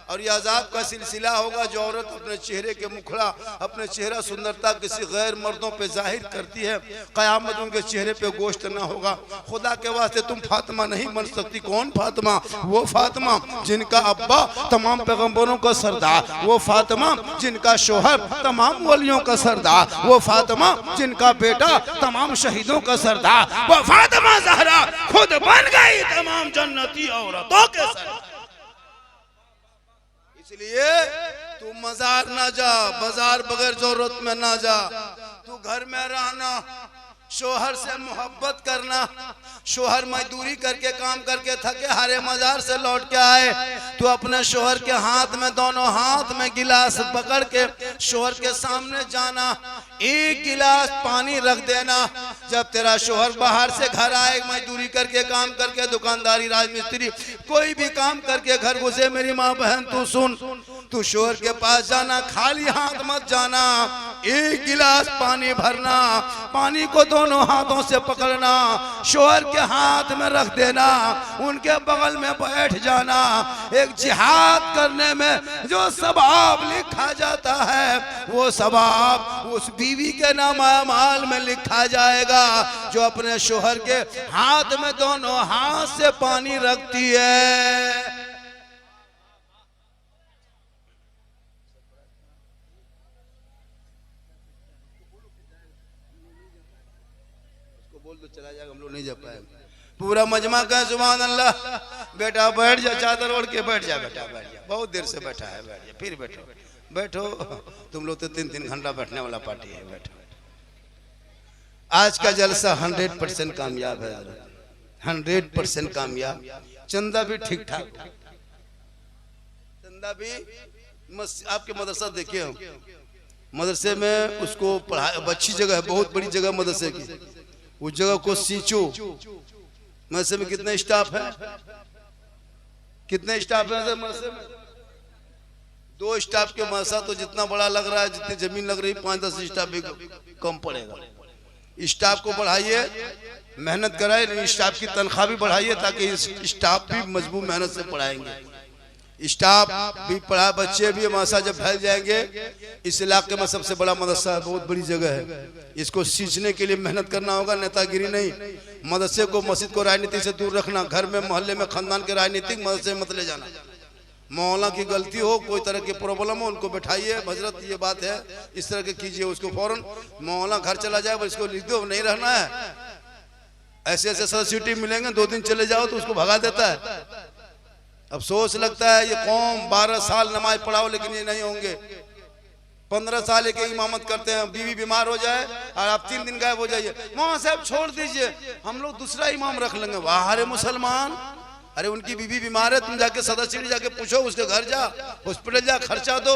और यह अजाब का सिलसिला होगा। जो औरत अपने चेहरे के मुखड़ा, अपने चेहरा सुंदरता किसी गैर मर्दों पे जाहिर करती है, कयामत उनके चेहरे पे गोश्त ना होगा। खुदा के वास्ते तुम फातिमा नहीं बन सकती। कौन फातिमा? वो फातिमा जिनका अब्बा तमाम पैगंबरों का सरदार, वो फातिमा जिनका शोहर तमाम वलियों का सरदार, वो फातिमा जिनका बेटा तमाम शहीदों का सरदार, वो फातिमा ज़हरा खुद बन गई तमाम जन्नती औरतों के सरदार। इसलिए तू मजार ना जा, बाजार बगैर जरूरत में ना जा। तू घर में रहना, शोहर से मोहब्बत करना। शोहर मजदूरी करके काम करके थके हारे मजार से लौट के आए, तो अपने शोहर के हाथ में, दोनों हाथ में गिलास पकड़ के शोहर के सामने जाना, 1 गिलास पानी रख देना। जब तेरा शोहर बाहर से घर आए, मजदूरी करके काम करके, दुकानदारी, राजमिस्त्री, कोई भी काम करके घर घुसे, मेरी माँ बहन तू सुन, तू शोहर के पास जाना, खाली हाथ मत जाना। 1 गिलास पानी भरना, पानी को दोनों हाथों से पकड़ना, शोहर के हाथ में रख देना, उनके बगल में बैठ जाना। एक जिहाद करने में जो सवाब लिखा जाता है, वो सवाब उस बीवी के नाम अमाल में लिखा जाएगा जो अपने शोहर के हाथ में दोनों हाथ से पानी रखती है। बोल तो चला जाएगा, हम लोग नहीं जा पाएंगे। पूरा मजमा का सुभान अल्लाह। बेटा बैठ जा, चादर ओढ़ के बैठ जा, बेटा बैठ जा, बहुत देर से बैठा है, बैठ जा, फिर बैठो बैठो। तुम लोग तो 3-3 घंटा बैठने वाला पार्टी है, बैठो। आज का जलसा 100% कामयाब है, 100% कामयाब। चंदा भी ठीक ठाक, चंदा भी आपके मदरसा देखिए, मदरसे में उसको पढ़ा, अच्छी जगह है, बहुत बड़ी जगह मदरसे की। उस जगह को सींचो। मदरसे में कितने स्टाफ है? कितने स्टाफ है मदरसे में? 2 स्टाफ के मदरसा तो जितना बड़ा लग रहा है, जितनी जमीन लग रही, 5-10 स्टाफ भी कम पड़ेगा। स्टाफ को बढ़ाइए, मेहनत कराइए, स्टाफ की तनख्वाह भी बढ़ाइए, ताकि स्टाफ भी मजबूत मेहनत से पढ़ाएंगे। स्टाफ भी पढ़ा, बच्चे भी। मदरसा जब फैल जाएंगे, इस इलाके में सबसे बड़ा मदरसा है, बहुत बड़ी जगह है। इसको सींचने के लिए मेहनत करना होगा, नेतागिरी नहीं। मदरसे को, मस्जिद को राजनीति से दूर रखना। घर में, मोहल्ले में, खानदान के राजनीतिक मदरसे मत ले जाना। मौला की गलती हो, कोई तरह की प्रॉब्लम हो, उनको बैठाइए, हजरत ये बात है, इस तरह के कीजिए। उसको फौरन मौला घर चला जाए, इसको लिख दो, नहीं रहना है। ऐसे ऐसे सब्सिडी मिलेंगे, 2 दिन चले जाओ तो उसको भगा देता है। अफसोस लगता है, ये कौम 12 साल नमाज पढ़ाओ लेकिन ये नहीं होंगे। 15 साल के इमामत करते हैं, बीवी बीमार हो जाए और आप 3 दिन गायब हो जाइए। मौलाना साहब छोड़ दीजिए, हम लोग दूसरा इमाम रख लेंगे। वाह रे मुसलमान, अरे उनकी बीवी बीमार है, तुम जाके सदस्य जाके पूछो, उसके घर जा, हॉस्पिटल जा, खर्चा दो।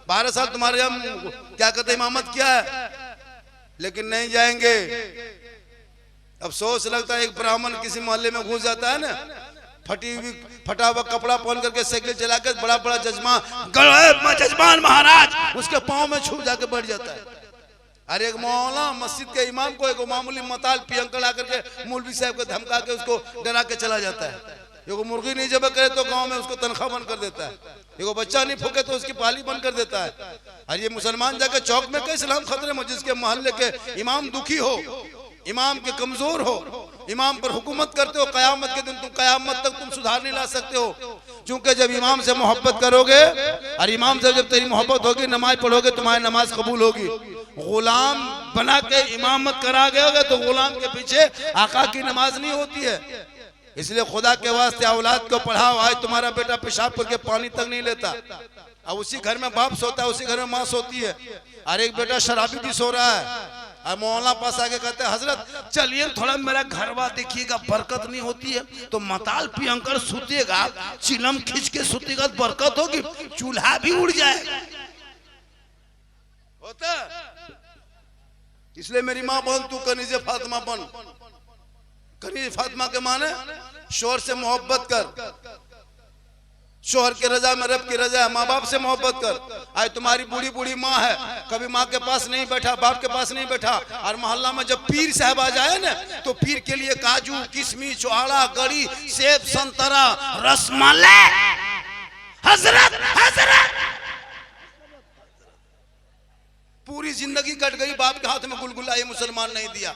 12 साल तुम्हारे हम क्या कहते इमामत किया है, लेकिन नहीं जाएंगे। अफसोस लगता है एक ब्राह्मण किसी मोहल्ले में घुस जाता है ना, फटा हुआ कपड़ा पहन करके साइकिल चला कर बड़ा बड़ा जजमान महाराज उसके पांव में छू जाके बैठ जाता है। अरे एक मौला मस्जिद के इमाम को एक मामूली मताल पियंकड़ आकर के मौलवी साहब को धमका के उसको डरा के चला जाता है। एगो मुर्गी नहीं जब करे तो गांव में उसको तनख्वाह बंद कर देता है, एगो बच्चा नहीं फूके तो उसकी पाली बंद कर देता है। और ये मुसलमान जाके चौक में कैसे इस्लाम खतरे में, जिसके मोहल्ले के इमाम दुखी हो, इमाम के कमजोर हो, इमाम पर हुकूमत करते हो, कयामत के दिन तुम कयामत तक तुम सुधार नहीं ला सकते हो। क्योंकि जब इमाम से मोहब्बत करोगे और इमाम से जब तेरी मोहब्बत होगी, नमाज पढ़ोगे, तुम्हारी नमाज कबूल होगी। गुलाम बना के इमामत करा गए तो गुलाम के पीछे आका की नमाज नहीं होती है। इसलिए खुदा के वास्ते औलाद को पढ़ाओ। आज तुम्हारा बेटा पेशाब करके पानी तक नहीं लेता, अब उसी घर में बाप सोता है, उसी घर में माँ सोती है। और एक बेटा शराबी भी सो रहा है, और मौलाना पास आके कहते हैं हजरत चलिए थोड़ा मेरा घरवा देखिएगा, बरकत नहीं होती है। तो मताल पियंकर सुतेगा, चिलम खींच के सुतेगा तो बरकत होगी, चूल्हा भी उड़ जाएगा। होता इसलिए मेरी माँ बन, तू कनीज़े फातिमा बन। कनीज़ फातिमा के माने शोहर से मोहब्बत कर, शोहर के रजा में रब की रजा है। माँ बाप से मोहब्बत कर। आज तुम्हारी बूढ़ी बूढ़ी माँ है, कभी माँ के पास नहीं बैठा, बाप के पास नहीं बैठा, और मोहल्ला में जब पीर साहब आ जाए ना तो पीर के लिए काजू किशमिश चौहाड़ा गड़ी सेब संतरा रसमलाई, हजरत हजरत पूरी जिंदगी कट गई, बाप के हाथ में गुलगुला ये मुसलमान नहीं दिया।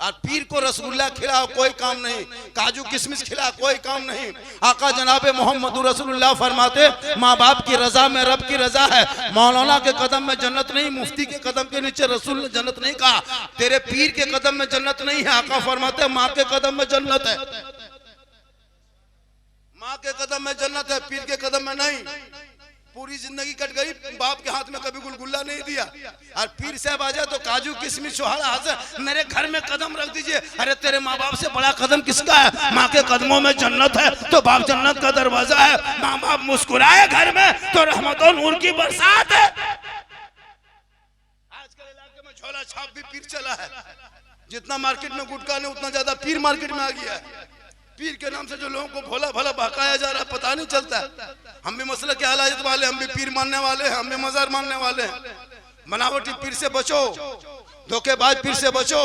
और पीर को रसगुल्ला खिलाओ कोई काम नहीं, काजू किशमिश खिला कोई काम नहीं। आका जनाबे मोहम्मद रसूलुल्लाह फरमाते माँ बाप की रजा में रब की रजा है। मौलाना के कदम में जन्नत नहीं, मुफ्ती के कदम के नीचे रसूल ने जन्नत नहीं कहा, तेरे पीर के कदम में जन्नत नहीं है। आका फरमाते माँ के कदम में जन्नत है, माँ के कदम में जन्नत है, पीर के कदम में नहीं। पूरी जिंदगी कट गई, बाप के हाथ में कभी गुलगुल्ला नहीं दिया। और पीर साहब आ जाए तो काजू किशमिश चौहाड़ा हाजिर, मेरे घर में कदम रख दीजिए। अरे तेरे माँ बाप से बड़ा कदम किसका है? माँ के कदमों में जन्नत है तो बाप जन्नत का दरवाजा है। माँ बाप मुस्कुराए घर में तो रहमत और नूर की बरसात है। आजकल इलाके में झोला छाप भी पीर चला है। जितना मार्केट में गुटखा नहीं उतना ज्यादा पीर मार्केट में आ गया है। पीर के नाम से जो लोगों को भोला भला बहकाया जा रहा है पता नहीं चलता। हम भी मसला के हालात वाले, हम भी पीर मानने वाले हैं, हम भी मजार मानने वाले हैं। बनावटी पीर से बचो, धोखेबाज पीर से बचो।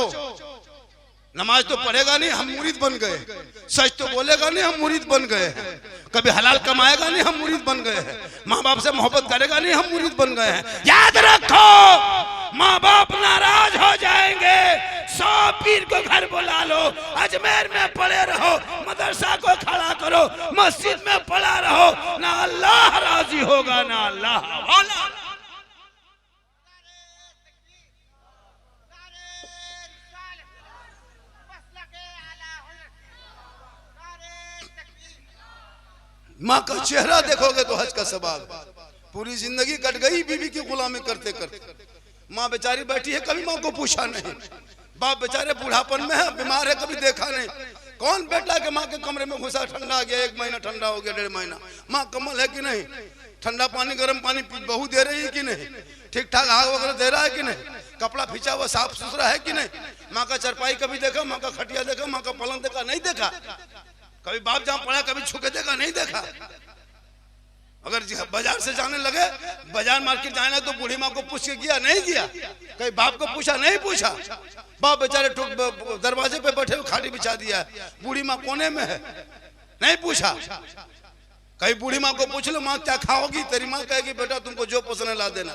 नमाज तो पढ़ेगा नहीं, हम मुरीद बन गए। सच तो बोलेगा नहीं, हम मुरीद बन गए हैं। कभी हलाल कमाएगा नहीं, हम मुरीद बन गए हैं। माँ बाप से मोहब्बत करेगा नहीं, हम मुरीद बन गए हैं। याद रखो, माँ बाप नाराज हो जाएंगे, 100 पीर को घर बुला लो, अजमेर में पड़े रहो, मदरसा को खड़ा करो, मस्जिद में पड़ा रहो, ना अल्लाह राजी होगा ना अल्लाह वाला। माँ का चेहरा देखोगे तो हज का सवाल। पूरी जिंदगी कट गई बीवी की गुलामी करते करते। माँ बेचारी बैठी है, कभी माँ को पूछा नहीं। बाप बेचारे बुढ़ापन में है, बीमार है, कभी देखा नहीं। कौन बेटा के माँ के कमरे में घुसा, ठंडा आ गया, 1 महीना ठंडा हो गया, 1.5 महीना। माँ कमल है कि नहीं? ठंडा पानी गर्म पानी बहू दे रही है कि नहीं? ठीक ठाक आग वगैरह दे रहा है कि नहीं? कपड़ा खींचा हुआ साफ सुथरा है कि नहीं? माँ का चरपाई कभी देखा? माँ का खटिया देखा? माँ का पलंग देखा? नहीं देखा। कभी बाप जहाँ पड़ा कभी छुके देखा? नहीं देखा। अगर बाजार से जाने लगे, बाजार मार्केट जाने तो बूढ़ी माँ को पूछ के गया? नहीं गया। कहीं बाप को पूछा? नहीं पूछा। बाप बेचारे दरवाजे पे बैठे हुए खाटी बिछा दिया है, बूढ़ी माँ कोने में है, नहीं पूछा। कहीं बूढ़ी माँ को पूछ लो माँ क्या खाओगी, तेरी माँ कहेगी बेटा तुमको जो पसंद है ला देना।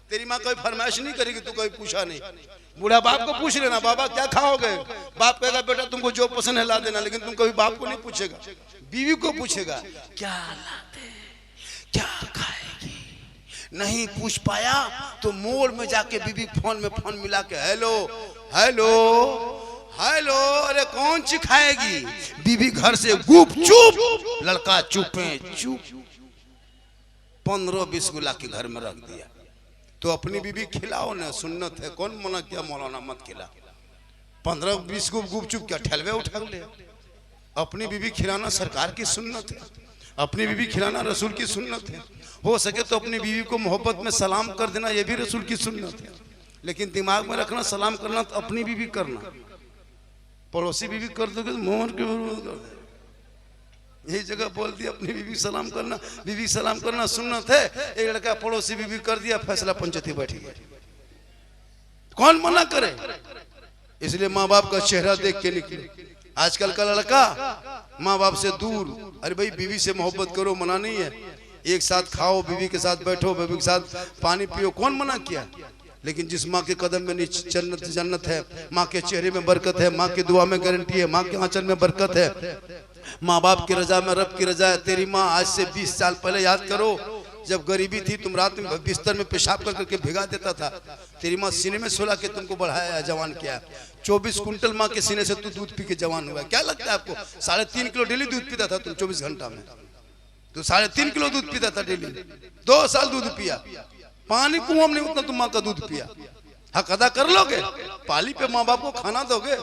तेरी माँ कोई फरमाइश नहीं करेगी, तू कभी पूछा नहीं। बूढ़ा बाप को पूछ लेना बाबा क्या खाओगे, बाप कहेगा बेटा तुमको जो पसंद है ला देना। लेकिन तुम कभी बाप को नहीं पूछेगा, बीवी को पूछेगा क्या लाते, क्या खाएगी। नहीं पूछ पाया तो मोड़ में जाके बीवी फोन में फोन मिला के हेलो हेलो हेलो, अरे कौन सी खाएगी। बीवी घर से गुप चुप, लड़का चुपे चुप। 15-20 गुला के घर में रख दिया। तो अपनी बीवी खिलाओ ना, सुन्नत है, कौन मना किया मौलाना मत खिला। 15-20 गुप चुप क्या ठहलवे उठा ले। अपनी बीवी खिलाना सरकार की सुन्नत है, अपनी बीवी खिलाना रसूल की सुन्नत है। हो सके तो अपनी बीवी को मोहब्बत में सलाम कर देना, यह भी रसूल की सुन्नत है। लेकिन दिमाग में रखना सलाम करना तो अपनी बीवी करना, पड़ोसी बीवी कर दोगे तो मोहर के बराबर कर दे। यही जगह बोल दिया अपनी बीवी सलाम करना, बीवी सलाम करना सुन्नत है। एक लड़का पड़ोसी बीवी कर दिया, फैसला पंचायती बैठ गया, कौन मना करे। इसलिए माँ बाप का चेहरा देख के निकले। आजकल का लड़का माँ बाप से दूर, अरे भाई बीवी से मोहब्बत करो, मना नहीं है, एक साथ खाओ, बीवी के साथ बैठो, बीवी के साथ पानी पियो, कौन मना किया। लेकिन जिस माँ के कदम में जन्नत जन्नत है, माँ के चेहरे में बरकत है, माँ की दुआ में गारंटी है, माँ के आंचल में बरकत है, माँ बाप की रजा में रब की रजा है। तेरी माँ आज से 20 साल पहले याद करो, जब गरीबी थी, तुम रात में बिस्तर में पेशाब कर करके भिगा देता था, तेरी माँ सीने में सुला के तुमको बढ़ाया, जवान किया। 24 कुंटल माँ के सीने से तू दूध पी के जवान हुआ। क्या लगता है आपको 3.5 किलो डेली दूध पीता था तुम 24 घंटा में? तो 3.5 किलो दूध पीता था डेली, 2 साल दूध पिया, पानी कुआं में नहीं उतना तुम माँ का दूध पिया। हक अदा कर लोगे, पाली पे माँ बाप को खाना दोगे।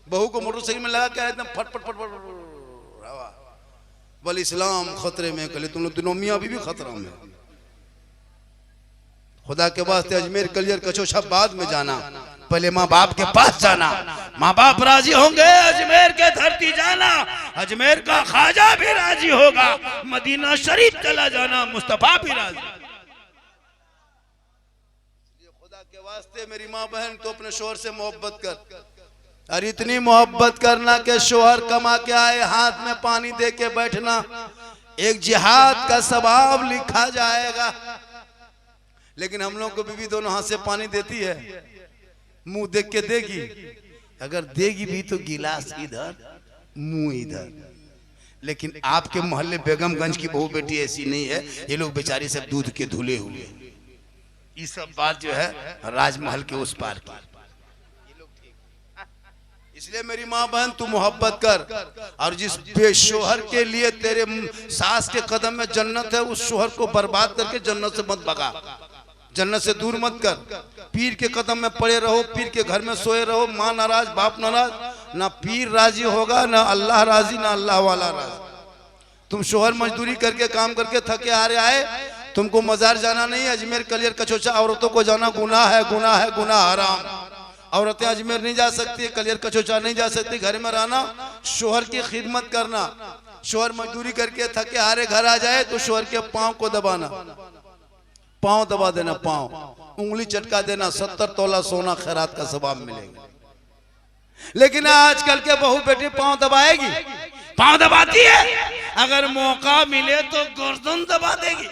बहू को मोटरसाइकिल में लगा के एकदम फट फट फट फट बोल इस्लाम खतरे में, कल तुम लोग दोनों मियाँ भी खतरा में। खुदा के वास्ते अजमेर कलियर कचौछा बाद में जाना, पहले माँ बाप के पास जाना। माँ बाप राजी होंगे, अजमेर के धरती जाना, अजमेर का ख्वाजा भी राजी होगा, मदीना शरीफ चला जाना, मुस्तफा भी राजी। खुदा के वास्ते मेरी माँ बहन तो अपने शोहर से मोहब्बत कर, और इतनी मोहब्बत करना कि शोहर कमा के आए हाथ में पानी दे के बैठना, एक जिहाद का सवाब लिखा जाएगा। लेकिन हम लोग को बीवी दोनों हाथ से पानी देती है, मुंह देख के देगी, अगर देगी भी तो गिलास इधर मुंह इधर। लेकिन आपके मोहल्ले बेगमगंज की बहू बेटी ऐसी नहीं है, ये लोग बेचारी सब दूध के धुले हुए। ये सब बात जो है राजमहल के उस पार की। इसलिए मेरी माँ बहन तू मोहब्बत कर, और जिस बेशोहर के लिए तेरे सास के कदम में जन्नत है, उस शोहर को बर्बाद करके जन्नत से मत भगा, जन्नत से दूर मत कर। पीर के कदम में पड़े रहो, पीर के घर में सोए रहो, माँ नाराज, बाप नाराज, ना पीर राजी होगा, ना अल्लाह राजी, ना अल्लाह वाला राजी। तुम शोहर मजदूरी करके काम करके थके हारे आए, तुमको मजार जाना नहीं है, अजमेर कलियर कचौचा औरतों को जाना गुनाह है, गुनाह है, गुनाह हराम। औरतें अजमेर नहीं जा सकती, कलियर कचौचा नहीं जा सकती, घर में रहना, शोहर की खिदमत करना। शोहर मजदूरी करके थके हारे घर आ जाए तो शोहर के पाँव को दबाना, पाँव दबा देना, पाँव उंगली चटका देना, 70 तोला सोना खैरात का सवाब मिलेगा। लेकिन आजकल के बहू बेटी पाँव दबाएगी, पाँव दबाती है, अगर मौका मिले तो गर्दन दबा देगी।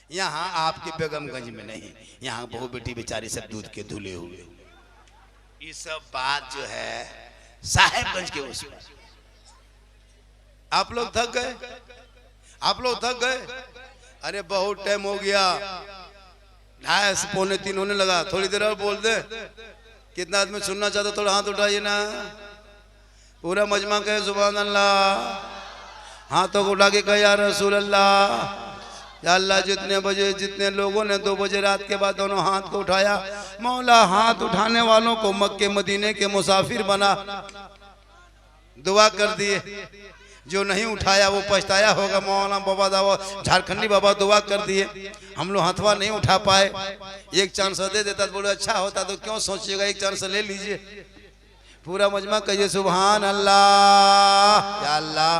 यहाँ आपके बेगमगंज में नहीं, यहाँ बहू बेटी बेचारी सब दूध के धुले हुए। ये सब बात जो है साहेबगंज के उस पर। आप लोग थक गए, आप लोग थक गए। अरे बहुत टाइम हो गया, 2:30 पौने 3 होने लगा, थोड़ी देर और बोल दे। कितना आदमी सुनना चाहता, थोड़ा हाथ उठाइए ना, पूरा मजमा कहे सुभान अल्लाह, हाथों को उठा के कहे या रसूल अल्लाह। या अल्लाह, जितने बजे जितने लोगों ने 2 बजे रात के बाद दोनों हाथ को उठाया, मौला हाथ उठाने वालों को मक्के मदीने के मुसाफिर बना। दुआ कर दिए, जो नहीं उठाया वो पछताया होगा। मौलाना बाबा दावा झारखंडी बाबा दुआ कर दिए, हम लोग हाथवा नहीं उठा पाए। एक चांस दे देता तो बोले अच्छा होता, तो क्यों सोचिएगा, एक चांस ले लीजिए। पूरा मजमा कहिए सुभान अल्लाह। या अल्लाह,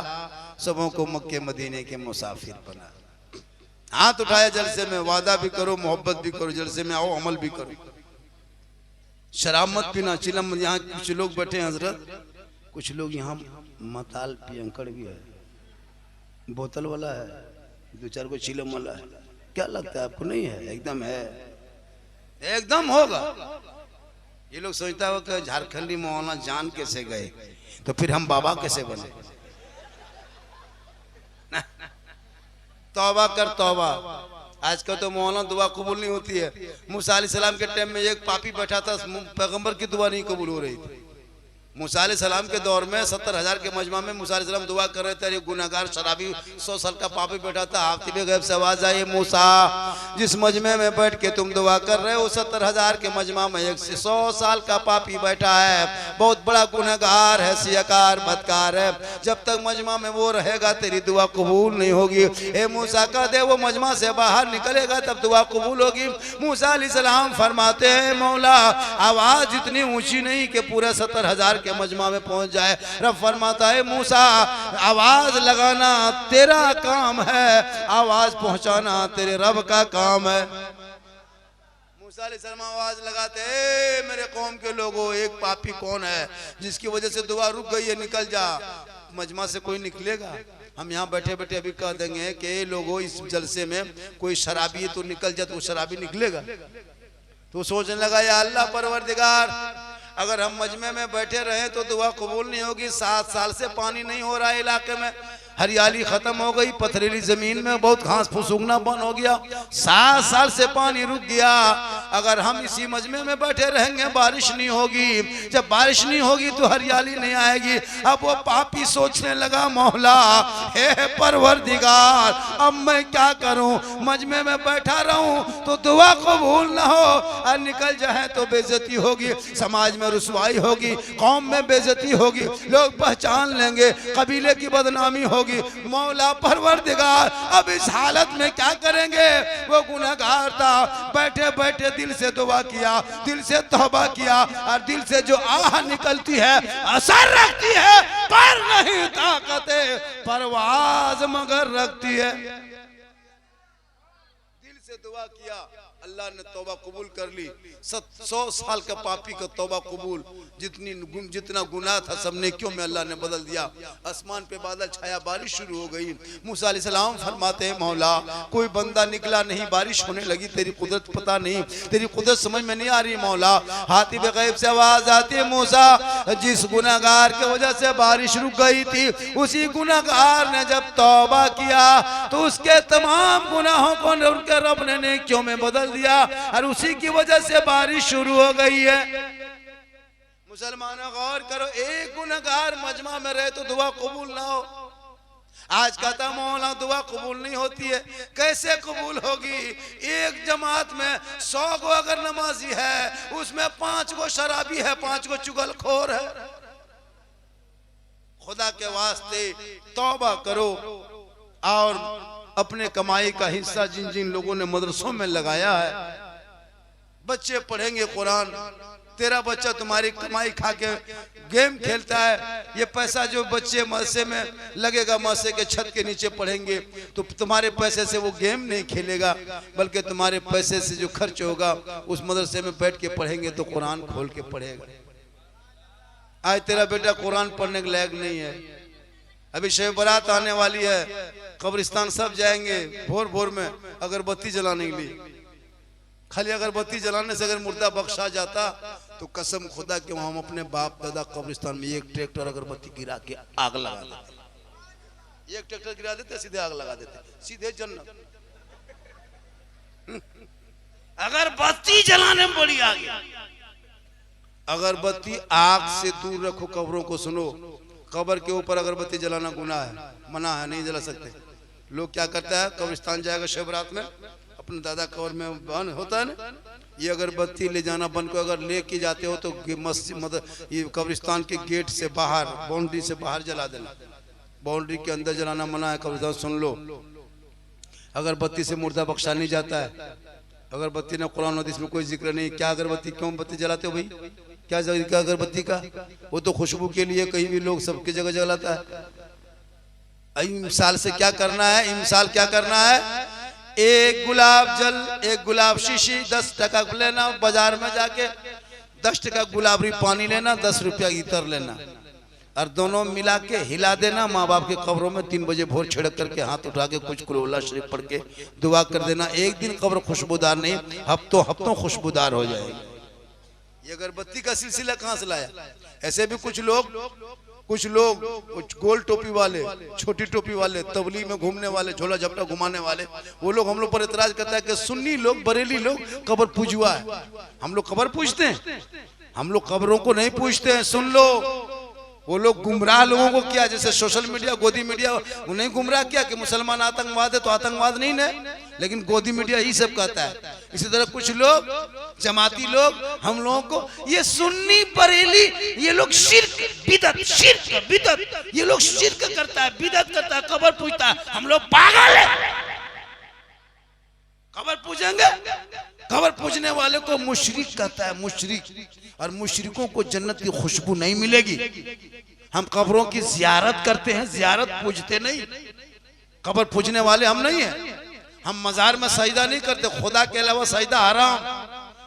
सबों को मक्के मदीने के मुसाफिर बना। हाथ उठाया जलसे में, वादा भी करो, मोहब्बत भी करो, जलसे में आओ, अमल भी करो। शराब मत पीना, चिलम। यहाँ कुछ लोग बैठे हैं हजरत, कुछ लोग यहाँ मताल पियंकड़ भी है, बोतल वाला है, 2-4 को चिलम वाला है। क्या लगता है आपको? नहीं है, एकदम है, एकदम होगा। ये लोग सोचता हो कि झारखंडी मौलाना जान कैसे गए, तो फिर हम बाबा कैसे बने। तौबा कर तौबा। आजकल तो मौलाना दुआ कबूल नहीं होती है। मूसा अलैहिस्सलाम के टाइम में एक पापी बैठा था, पैगंबर की दुआ नहीं कबूल हो रही थी। मूसा अलैहिस्सलाम के दौर में 70,000 के मजमा में मूसा अलैहिस्सलाम दुआ कर रहे थे। ये गुनाहगार शराबी 100 साल का पापी बैठा था। हातिब गैब से आवाज आई, मूसा जिस मजमे में बैठ के तुम दुआ कर रहे हो 70,000 के मजमा में 100 साल का पापी बैठा है, बहुत बड़ा गुनाहगार है, सियाकार बदकार है। जब तक मजमा में वो रहेगा तेरी दुआ कबूल नहीं होगी। ए मूसा कह दे वो मजमा से बाहर निकलेगा तब दुआ कबूल होगी। मूसा अलैहिस्सलाम फरमाते हैं, मौला आवाज इतनी ऊंची नहीं कि पूरे 70,000 के मजमा में पहुंच जाए। रब फरमाता है, मूसा आवाज लगाना तेरा काम है, आवाज पहुंचाना तेरे रब का काम है। मूसा अलैहिस्सलाम आवाज लगाते, मेरे कौम के लोगों, एक पापी कौन है जिसकी वजह से दुआ रुक गई है, निकल जा। मजमा से कोई निकलेगा? हम यहाँ बैठे बैठे अभी कह देंगे कि लोगों इस जलसे में कोई शराबी है तो निकल जाए, तो शराबी निकलेगा? तो सोचने लगा, या अल्लाह परवरदिगार, अगर हम मजमे में बैठे रहे तो दुआ कबूल नहीं होगी। 7 साल से पानी नहीं हो रहा है इलाके में, हरियाली खत्म हो गई, पथरीली जमीन में बहुत घास फूस उगना बंद हो गया, 7 साल से पानी रुक गया। अगर हम इसी मजमे में बैठे रहेंगे बारिश नहीं होगी, जब बारिश नहीं होगी तो हरियाली नहीं आएगी। अब वो पापी सोचने लगा, मौला हे परवरदिगार, अब मैं क्या करूं? मजमे में बैठा रहूं तो दुआ कबूल ना हो, और निकल जाए तो बेइज्जती होगी, समाज में रुसवाई होगी, कौम में बेइज्जती होगी, लोग पहचान लेंगे, कबीले की बदनामी होगी। मौला परवरदिगार, अब इस हालत में क्या करेंगे? वो गुनहगार था, बैठे बैठे दिल से दुआ किया, दिल से तौबा किया, और दिल से जो आह निकलती है असर रखती है, पर नहीं ताकते परवाज मगर रखती है। दिल से दुआ किया, अल्लाह ने तौबा कबूल कर ली। 100 साल का पापी का तौबा कबूल, जितना गुनाह था सब नेकियों में अल्लाह ने बदल दिया। आसमान पे बादल छाया, बारिश शुरू हो गई। मूसा अलैहिस्सलाम फरमाते हैं, मौला कोई बंदा निकला नहीं, बारिश होने लगी, तेरी कुदरत पता नहीं, तेरी कुदरत समझ में नहीं आ रही। मौला हातिब गैब से आवाज आती है, मूसा जिस गुनाहगार की वजह से बारिश रुक गई थी, उसी गुनाहगार ने जब तौबा किया तो उसके तमाम गुनाहों को उनके रब ने नेकियों में बदल दिया, और उसी की वजह से बारिश शुरू हो गई है। मुसलमानों गौर करो, एक गुनहगार मजमा में रहे तो दुआ कबूल ना हो। आज कहता मौला दुआ कबूल नहीं होती है, कैसे कबूल होगी? एक जमात में 100 को अगर नमाजी है, उसमें 5 को शराबी है, 5 को चुगलखोर है। खुदा के वास्ते तौबा करो, और अपने कमाई का हिस्सा जिन जिन लोगों ने मदरसों में लगाया है, बच्चे पढ़ेंगे कुरान, तेरा बच्चा तुम्हारी कमाई खा के गेम खेलता है, ये पैसा जो बच्चे मदरसे में लगेगा, मदरसे के छत के नीचे पढ़ेंगे, तो तुम्हारे पैसे से वो गेम नहीं खेलेगा, बल्कि तुम्हारे पैसे से जो खर्च होगा उस मदरसे में बैठ के पढ़ेंगे तो कुरान खोल के पढ़ेगा। आज तेरा बेटा कुरान पढ़ने के लायक नहीं है। अभी शब बारात आने वाली है, कब्रिस्तान सब जाएंगे भोर भोर में अगरबत्ती जलाने के लिए। खाली अगरबत्ती जलाने से अगर मुर्दा बख्शा जाता तो कसम खुदा के हम अपने बाप दादा कब्रिस्तान में एक ट्रैक्टर अगरबत्ती गिरा के आग लगा देते। एक ट्रैक्टर गिरा देते, सीधे आग लगा देते, सीधे जन्नत। अगरबत्ती जलाने में बड़ी आग। अगरबत्ती आग से दूर रखो, कब्रों को सुनो। कब्र के ऊपर अगरबत्ती जलाना गुनाह है, मना है, नहीं जला सकते। लोग क्या करता है, कब्रिस्तान जाएगा शब रात में, अपने दादा कब्र में बन होता है ना, ये अगरबत्ती ले जाना बन को अगर लेके जाते हो तो मस्जिद मतलब ये कब्रिस्तान के गेट से बाहर, बाउंड्री से बाहर जला देना, बाउंड्री के अंदर जलाना मना है। कब्रिस्तान सुन लो, अगरबत्ती से मुर्दा बख्शा नहीं जाता है। अगरबत्ती ने कुरान हदीस में कोई जिक्र नहीं। क्या अगरबत्ती, क्यों बत्ती जलाते हो भाई? क्या जिक्र अगरबत्ती का? वो तो खुशबू के लिए कहीं भी लोग सबकी जगह जलाता है। इमसाल से क्या करना है? इमसाल क्या करना है? एक गुलाब जल, एक गुलाब शीशी 10 टका लेना, बाजार में जाके 10 टका गुलाबरी पानी लेना, 10 रुपया इतर लेना, और दोनों मिला के हिला देना। माँ बाप के कब्रों में 3 बजे भोर छिड़क करके हाथ उठा के कुछ कुल शरीफ पढ़ के दुआ कर देना। एक दिन कब्र खुशबूदार नहीं, हफ्तों हफ्तों खुशबूदार हो जाएगी। ये अगरबत्ती का सिलसिला कहाँ से लाया? ऐसे भी कुछ लोग गोल टोपी वाले, छोटी टोपी वाले, तबलीग में घूमने वाले, झोला झपटा घुमाने वाले, वो लोग हम लोग पर इतराज करता है कि सुन्नी लोग, बरेली लोग कब्र पूजवा है। हम लोग कब्र पूजते हैं? हम लोग कब्रों को नहीं पूछते हैं। सुन लो, वो लोग गुमराह लोगों को किया, जैसे सोशल मीडिया, गोदी मीडिया, उन्हें गुमराह किया कि मुसलमान आतंकवाद है, तो आतंकवाद नहीं है, लेकिन गोदी मीडिया ही सब कहता है। इसी तरह कुछ लोग, जमाती लोग, हम लोगों को ये सुन्नी बरेली, ये लोग शिर्क बिदत, ये लोग शिर्क करता है, बिदत करता है, कब्र पूजता है। हम लोग पागल है, कब्र पूजेंगे? कब्र पूजने वाले को मुशरिक कहता है, मुशरिक। और मुशरिकों को जन्नत की खुशबू नहीं मिलेगी। हम कब्रों की जियारत करते हैं, जियारत पूजते नहीं। कब्र पूजने वाले हम नहीं हैं। हम मजार में सजदा नहीं करते, खुदा के अलावा सजदा हराम।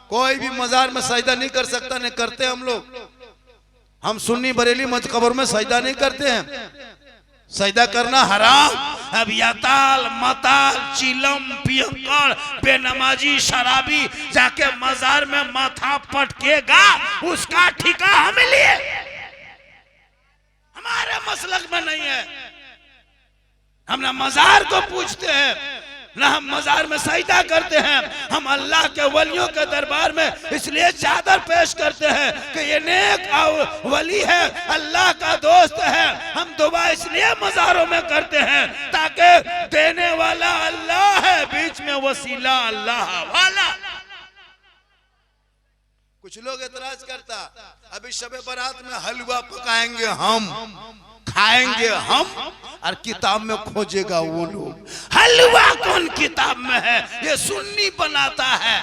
कोई भी मजार में सजदा नहीं कर सकता, नहीं करते हम लोग। हम सुन्नी बरेली मत कब्र में सजदा नहीं करते हैं, सजदा करना हराम। अब याताल मताल चिलम पियंकर बेनमाजी शराबी जाके मजार में माथा पटकेगा, उसका ठिका हमें लिए, हमारे मसलक में नहीं है। हम ना मजार को पूछते हैं, ना हम मजार में सजदा करते हैं। हम अल्लाह के वलियों के दरबार में इसलिए चादर पेश करते हैं कि ये नेक वली है, अल्लाह का दोस्त है। हम दुआ इसलिए मजारों में करते हैं ताकि देने वाला अल्लाह है, बीच में वसीला अल्लाह वाला। कुछ लोग एतराज करता, अभी शबे बारात में हलवा पकाएंगे हम, खाएंगे हम, और किताब में खोजेगा वो लोग। हलवा कौन किताब में है? ये सुन्नी बनाता है।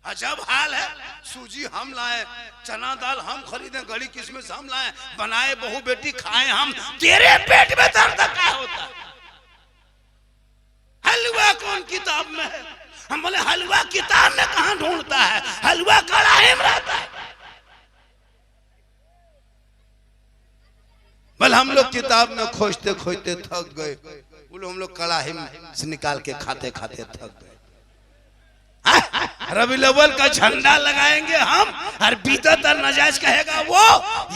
अजब हाल है। सूजी हम लाए, चना दाल हम खरीदे, गड़ी किस्मिस हम लाए, बनाए, बहू बेटी खाए हम, तेरे पेट में दर्द क्या होता है? हलवा कौन किताब में है? हम बोले हलवा किताब में कहां ढूंढता है, हलवा कड़ाही में रहता है। बल हम लोग किताब में खोजते खोजते थक गए, बोलो हम लोग कड़ाही में से निकाल के खाते खाते थक गए। रबीउल अव्वल का झंडा लगाएंगे हम, और बिदअत और नाजायज कहेगा वो,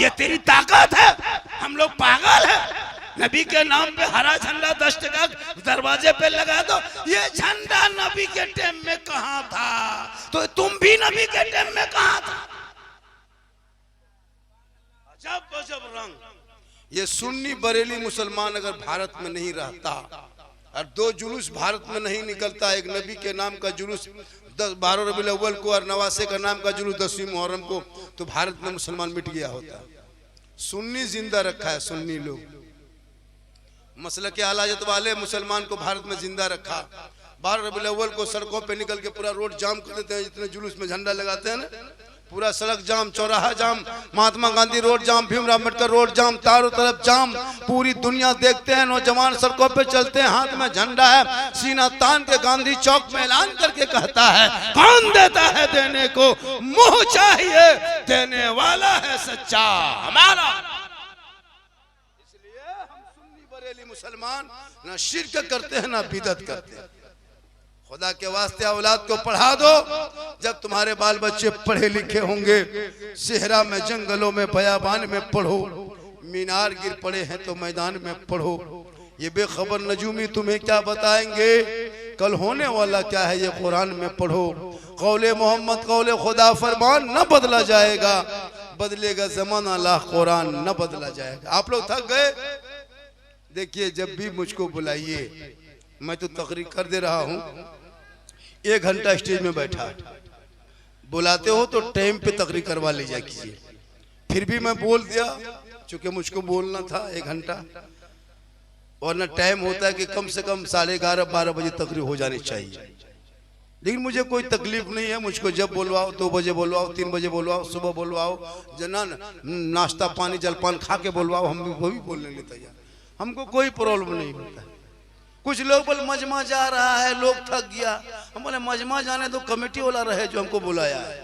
ये तेरी ताकत है? हम लोग पागल है। नबी के नाम पे हरा झंडा 10 टका दरवाजे पे लगा दो। ये झंडा नबी के टाइम में कहां था? तो तुम भी नबी के टाइम में कहां था? अजब अजब रंग। ये सुन्नी बरेली मुसलमान अगर भारत में नहीं रहता और 2 जुलूस भारत में नहीं निकलता, एक नबी के नाम का जुलूस 12 रबीउल अव्वल को और नवासे का नाम का जुलूस 10वीं मुहर्रम को, तो भारत में मुसलमान मिट गया होता। सुन्नी जिंदा रखा है, सुन्नी लोग मसलक के आलाजत वाले मुसलमान को भारत में जिंदा रखा। 12 रबीउल अव्वल को सड़कों पे निकल के पूरा रोड जाम कर देते हैं, जितने जुलूस में झंडा लगाते हैं ना, पूरा सड़क जाम, चौराहा जाम, महात्मा गांधी रोड जाम, भीमराव अम्बेडकर रोड जाम, चारों तरफ जाम। पूरी दुनिया देखते हैं, नौजवान सड़कों पे चलते हैं, हाथ में झंडा है, सीना तान के गांधी चौक में ऐलान करके कहता है, कौन देता है देने को, मुंह चाहिए, देने वाला है सच्चा हमारा। इसलिए हम सुन्नी बरेली मुसलमान ना शिर्क करते हैं ना बिदअत करते हैं। खुदा के वास्ते औलाद को पढ़ा दो। जब तुम्हारे बाल बच्चे पढ़े लिखे होंगे, सेहरा में, जंगलों में, बयाबान में पढ़ो। मीनार गिर पड़े हैं तो मैदान में पढ़ो। ये बेखबर नजूमी तुम्हें क्या बताएंगे, कल होने वाला क्या है ये कुरान में पढ़ो। कौले मोहम्मद कौले खुदा फरमान न बदला जाएगा, बदलेगा जमाना ला कुरान न बदला जाएगा। आप लोग थक गए? देखिए जब भी मुझको बुलाइए, मैं तो तकरीर कर दे रहा हूँ, 1 घंटा स्टेज में बैठा, बुलाते हो तो टाइम पे तकरीर करवा ले जाए कीजिए। फिर भी मैं बोल दिया, चूंकि मुझको बोलना था 1 घंटा, और ना टाइम होता है कि कम से कम 11:30-12 बजे तकरीर हो जानी चाहिए। लेकिन मुझे कोई तकलीफ नहीं है, मुझको जब बोलवाओ 2 बजे बोलवाओ, 3 बजे बोलवाओ, सुबह बोलवाओ, जना नाश्ता पानी जलपान खा के बोलवाओ, हम भी वो भी बोलने के तैयार, हमको कोई प्रॉब्लम नहीं होता। कुछ लोग बोले मजमा जा रहा है, लोग थक गया। हम बोले मजमा जाने तो कमेटी वाला रहे जो हमको बुलाया है।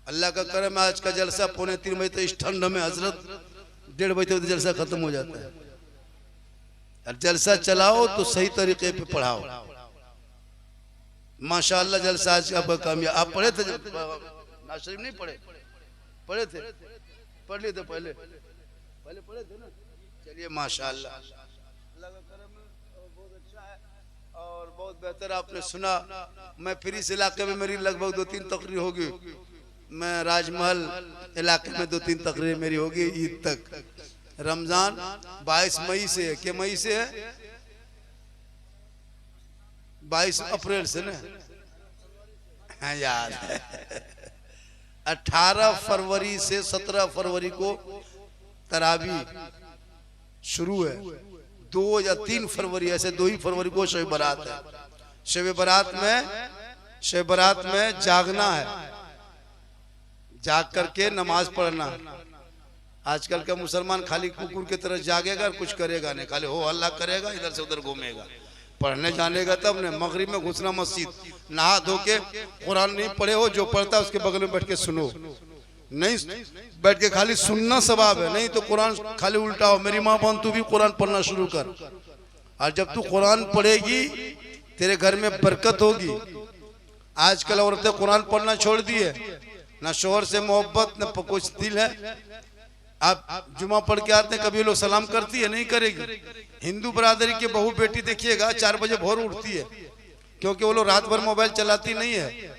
अल्लाह का करम है, आज का जलसा 2:45 बजे तो इस ठंड में हजरत 1:30 बजे तक जलसा खत्म हो जाता है। और जलसा चलाओ तो सही तरीके पे पढ़ाओ। माशाअल्लाह जलसा आज का कामयाब। आप पढ़े थे? नाज़ शरीफ नहीं पढ़े? पढ़े थे? पढ़ लिए थे पहले पढ़े थे ना। चलिए माशाअल्लाह, अल्लाह का करम बहुत अच्छा है और बहुत बेहतर आपने सुना। मैं फिर इस इलाके में मेरी लगभग 2-3 तकरीर होगी, मैं राजमहल इलाके में 2-3 तकरीर मेरी होगी ईद तक। रमजान 22 मई से है, क्या मई से है? 22 अप्रैल से ना, हाँ याद है। 18 फरवरी से 17 फरवरी को तरावी शुरू है। 2 या 3 फरवरी, ऐसे 2 ही फरवरी को शब बारात है। शब बारात में जागना है, जाग करके नमाज पढ़ना। आजकल का मुसलमान खाली कुकुर की तरह जागेगा और कुछ करेगा नहीं, खाली हो हल्ला करेगा, इधर से उधर घूमेगा। पढ़ने जानेगा तब ने, मगरिब में घुसना मस्जिद, नहा धो के कुरान नहीं पढ़े हो, जो पढ़ता है उसके बगल में बैठ के सुनो। नहीं बैठ के खाली सुनना सवाब है, नहीं तो कुरान खाली उल्टा हो। मेरी माँ बहन तू भी कुरान पढ़ना शुरू कर, और जब तू कुरान पढ़ेगी तेरे घर में बरकत होगी। आजकल औरतें कुरान पढ़ना छोड़ दी है, ना शोहर से मोहब्बत न कुछ दिल है। आप जुमा पढ़ के आते हैं, कभी लोग सलाम करती है? नहीं करेगी। हिंदू बरादरी की बहू बेटी देखिएगा 4 बजे भोर उठती है, क्योंकि वो लोग रात भर मोबाइल चलाती नहीं है।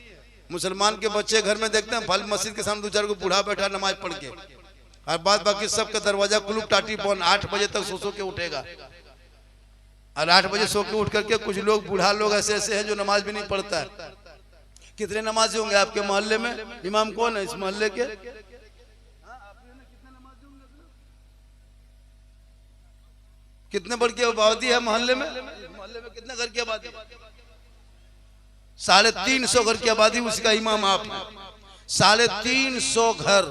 मुसलमान के बच्चे घर में देखते हैं फल मस्जिद के सामने 2-4 को बूढ़ा बैठा नमाज पढ़ के, और बाद बाकी सबका दरवाजा कुलूप टाटी बंद। 8 बजे तक सो के उठेगा, और 8 बजे सो के उठ करके कुछ लोग बूढ़ा लोग ऐसे ऐसे हैं जो नमाज भी नहीं पढ़ता है। कितने नमाजी होंगे आपके मोहल्ले में? इमाम कौन है इस मोहल्ले के? कितने बड़ की आबादी है मोहल्ले में? मोहल्ले में कितने घर की आबादी? 350 घर की आबादी, उसका इमाम आप है। 350 घर,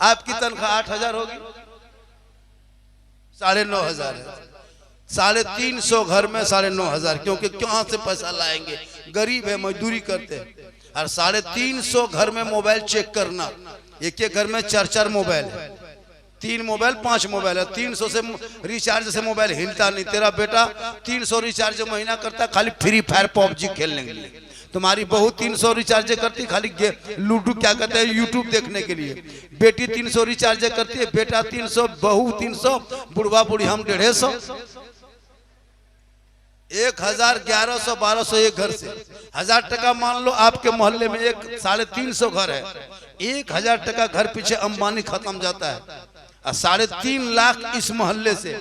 आपकी तनख्वाह 8,000 होगी, 9,500 है। 350 घर में 9,500, क्योंकि कहां से पैसा लाएंगे? गरीब है, मजदूरी करते हैं। और 350 घर में मोबाइल चेक करना, एक घर में 4-4 मोबाइल है, 3 मोबाइल 5 मोबाइल है। 300 से रिचार्ज से मोबाइल हिलता नहीं। तेरा बेटा 300 रिचार्ज महीना करता खाली फ्री फायर पबजी खेलने के लिए। तुम्हारी बहू 300 रिचार्ज करती खाली लूडो क्या कहते हैं यूट्यूब देखने के लिए। बेटी 300 रिचार्ज करती है, बेटा 300, बहू 300, बुढ़वा बुढ़ी हम 150। 1,000, 1,100, 1,200 एक घर से। 1,000 टका मान लो आपके मोहल्ले में 350 घर है, 1,000 टका घर पीछे अंबानी खत्म जाता है। 3.5 लाख इस मोहल्ले से,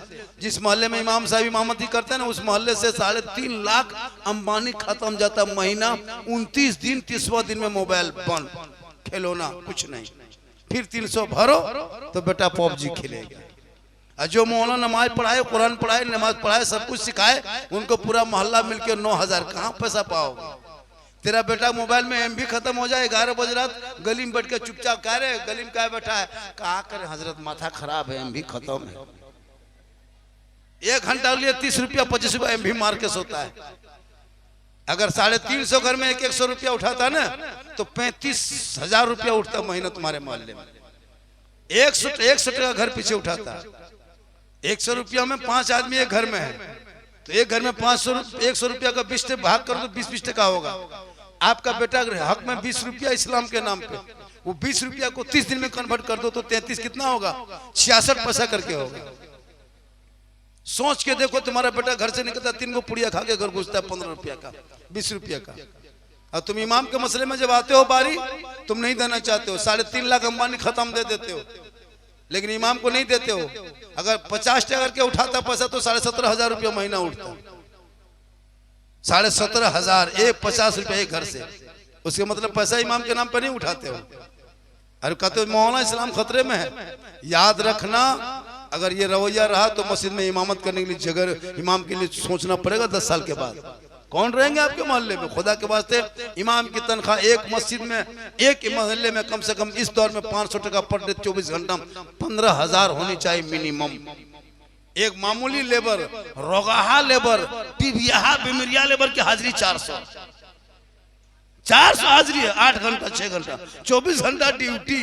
जिस मोहल्ले में इमाम साहब इमामती करते हैं ना, उस मोहल्ले से 3.5 लाख अंबानी खत्म जाता है महीना। 29 दिन, 30वां दिन में मोबाइल बंद, खिलौना कुछ नहीं। फिर 300 भरो तो बेटा पबजी खेलेगा। और जो मौलाना नमाज पढ़ाए, कुरान पढ़ाए, नमाज पढ़ाए, सब कुछ सिखाए, उनको पूरा मोहल्ला मिलकर 9,000, कहाँ पैसा पाओगे? तेरा बेटा मोबाइल में एमबी खत्म हो जाए, 11 बजे रात गली में बैठ के चुपचाप कह रहे गली में क्या बैठा है, कहा करे हजरत माथा खराब है, एमबी खत्म है। 1 घंटा लिए 30 रुपया 25 रुपया एमबी मार के सोता है। अगर 350 घर में 100 रुपया उठाता ना, तो 35,000 रुपया उठता महीना तुम्हारे मोहल्ले में। 100 टका घर पीछे उठाता। 100 रुपया में 5 आदमी एक घर में है, तो एक घर में 100 रुपया का 20 भाग कर दो, 20 टका होगा। आपका बेटा हक में 20 रुपया इस्लाम के नाम पे, वो 20 रुपया को 30 दिन में कन्वर्ट कर दो तो 33 कितना होगा? 66 पैसा करके होगा। सोच के देखो, तुम्हारा बेटा घर से निकलता 3 को पुड़िया खा के घर घुसता है 15 रुपया का, 20 रुपया का। और तुम इमाम के मसले में जब आते हो बारी, तुम नहीं देना चाहते हो। 3.5 लाख अंबानी खत्म दे देते हो, लेकिन इमाम को नहीं देते हो। अगर 50 टका करके उठाता पैसा तो 17,500 रुपया महीना उठता। 17,500, 50 रुपया एक घर से। उसके मतलब पैसा इमाम के नाम पर नहीं उठाते हो। अरे कहते हो मौलाना इस्लाम खतरे में है। याद रखना, अगर ये रवैया रहा तो मस्जिद में इमामत करने के लिए जगह इमाम के लिए सोचना पड़ेगा। 10 साल के बाद कौन रहेंगे आपके मोहल्ले में? खुदा के वास्ते इमाम की तनख्वाह एक मस्जिद में, एक मोहल्ले में कम से कम इस दौर में 500 टका पर डे 24 घंटा 15,000 होनी चाहिए मिनिमम। एक मामूली लेबर, रोगाहा लेबर, टीबिया बीमारिया लेबर की हाजिरी 400 हाजिरी है। 8 घंटा 6 घंटा 24 घंटा ड्यूटी।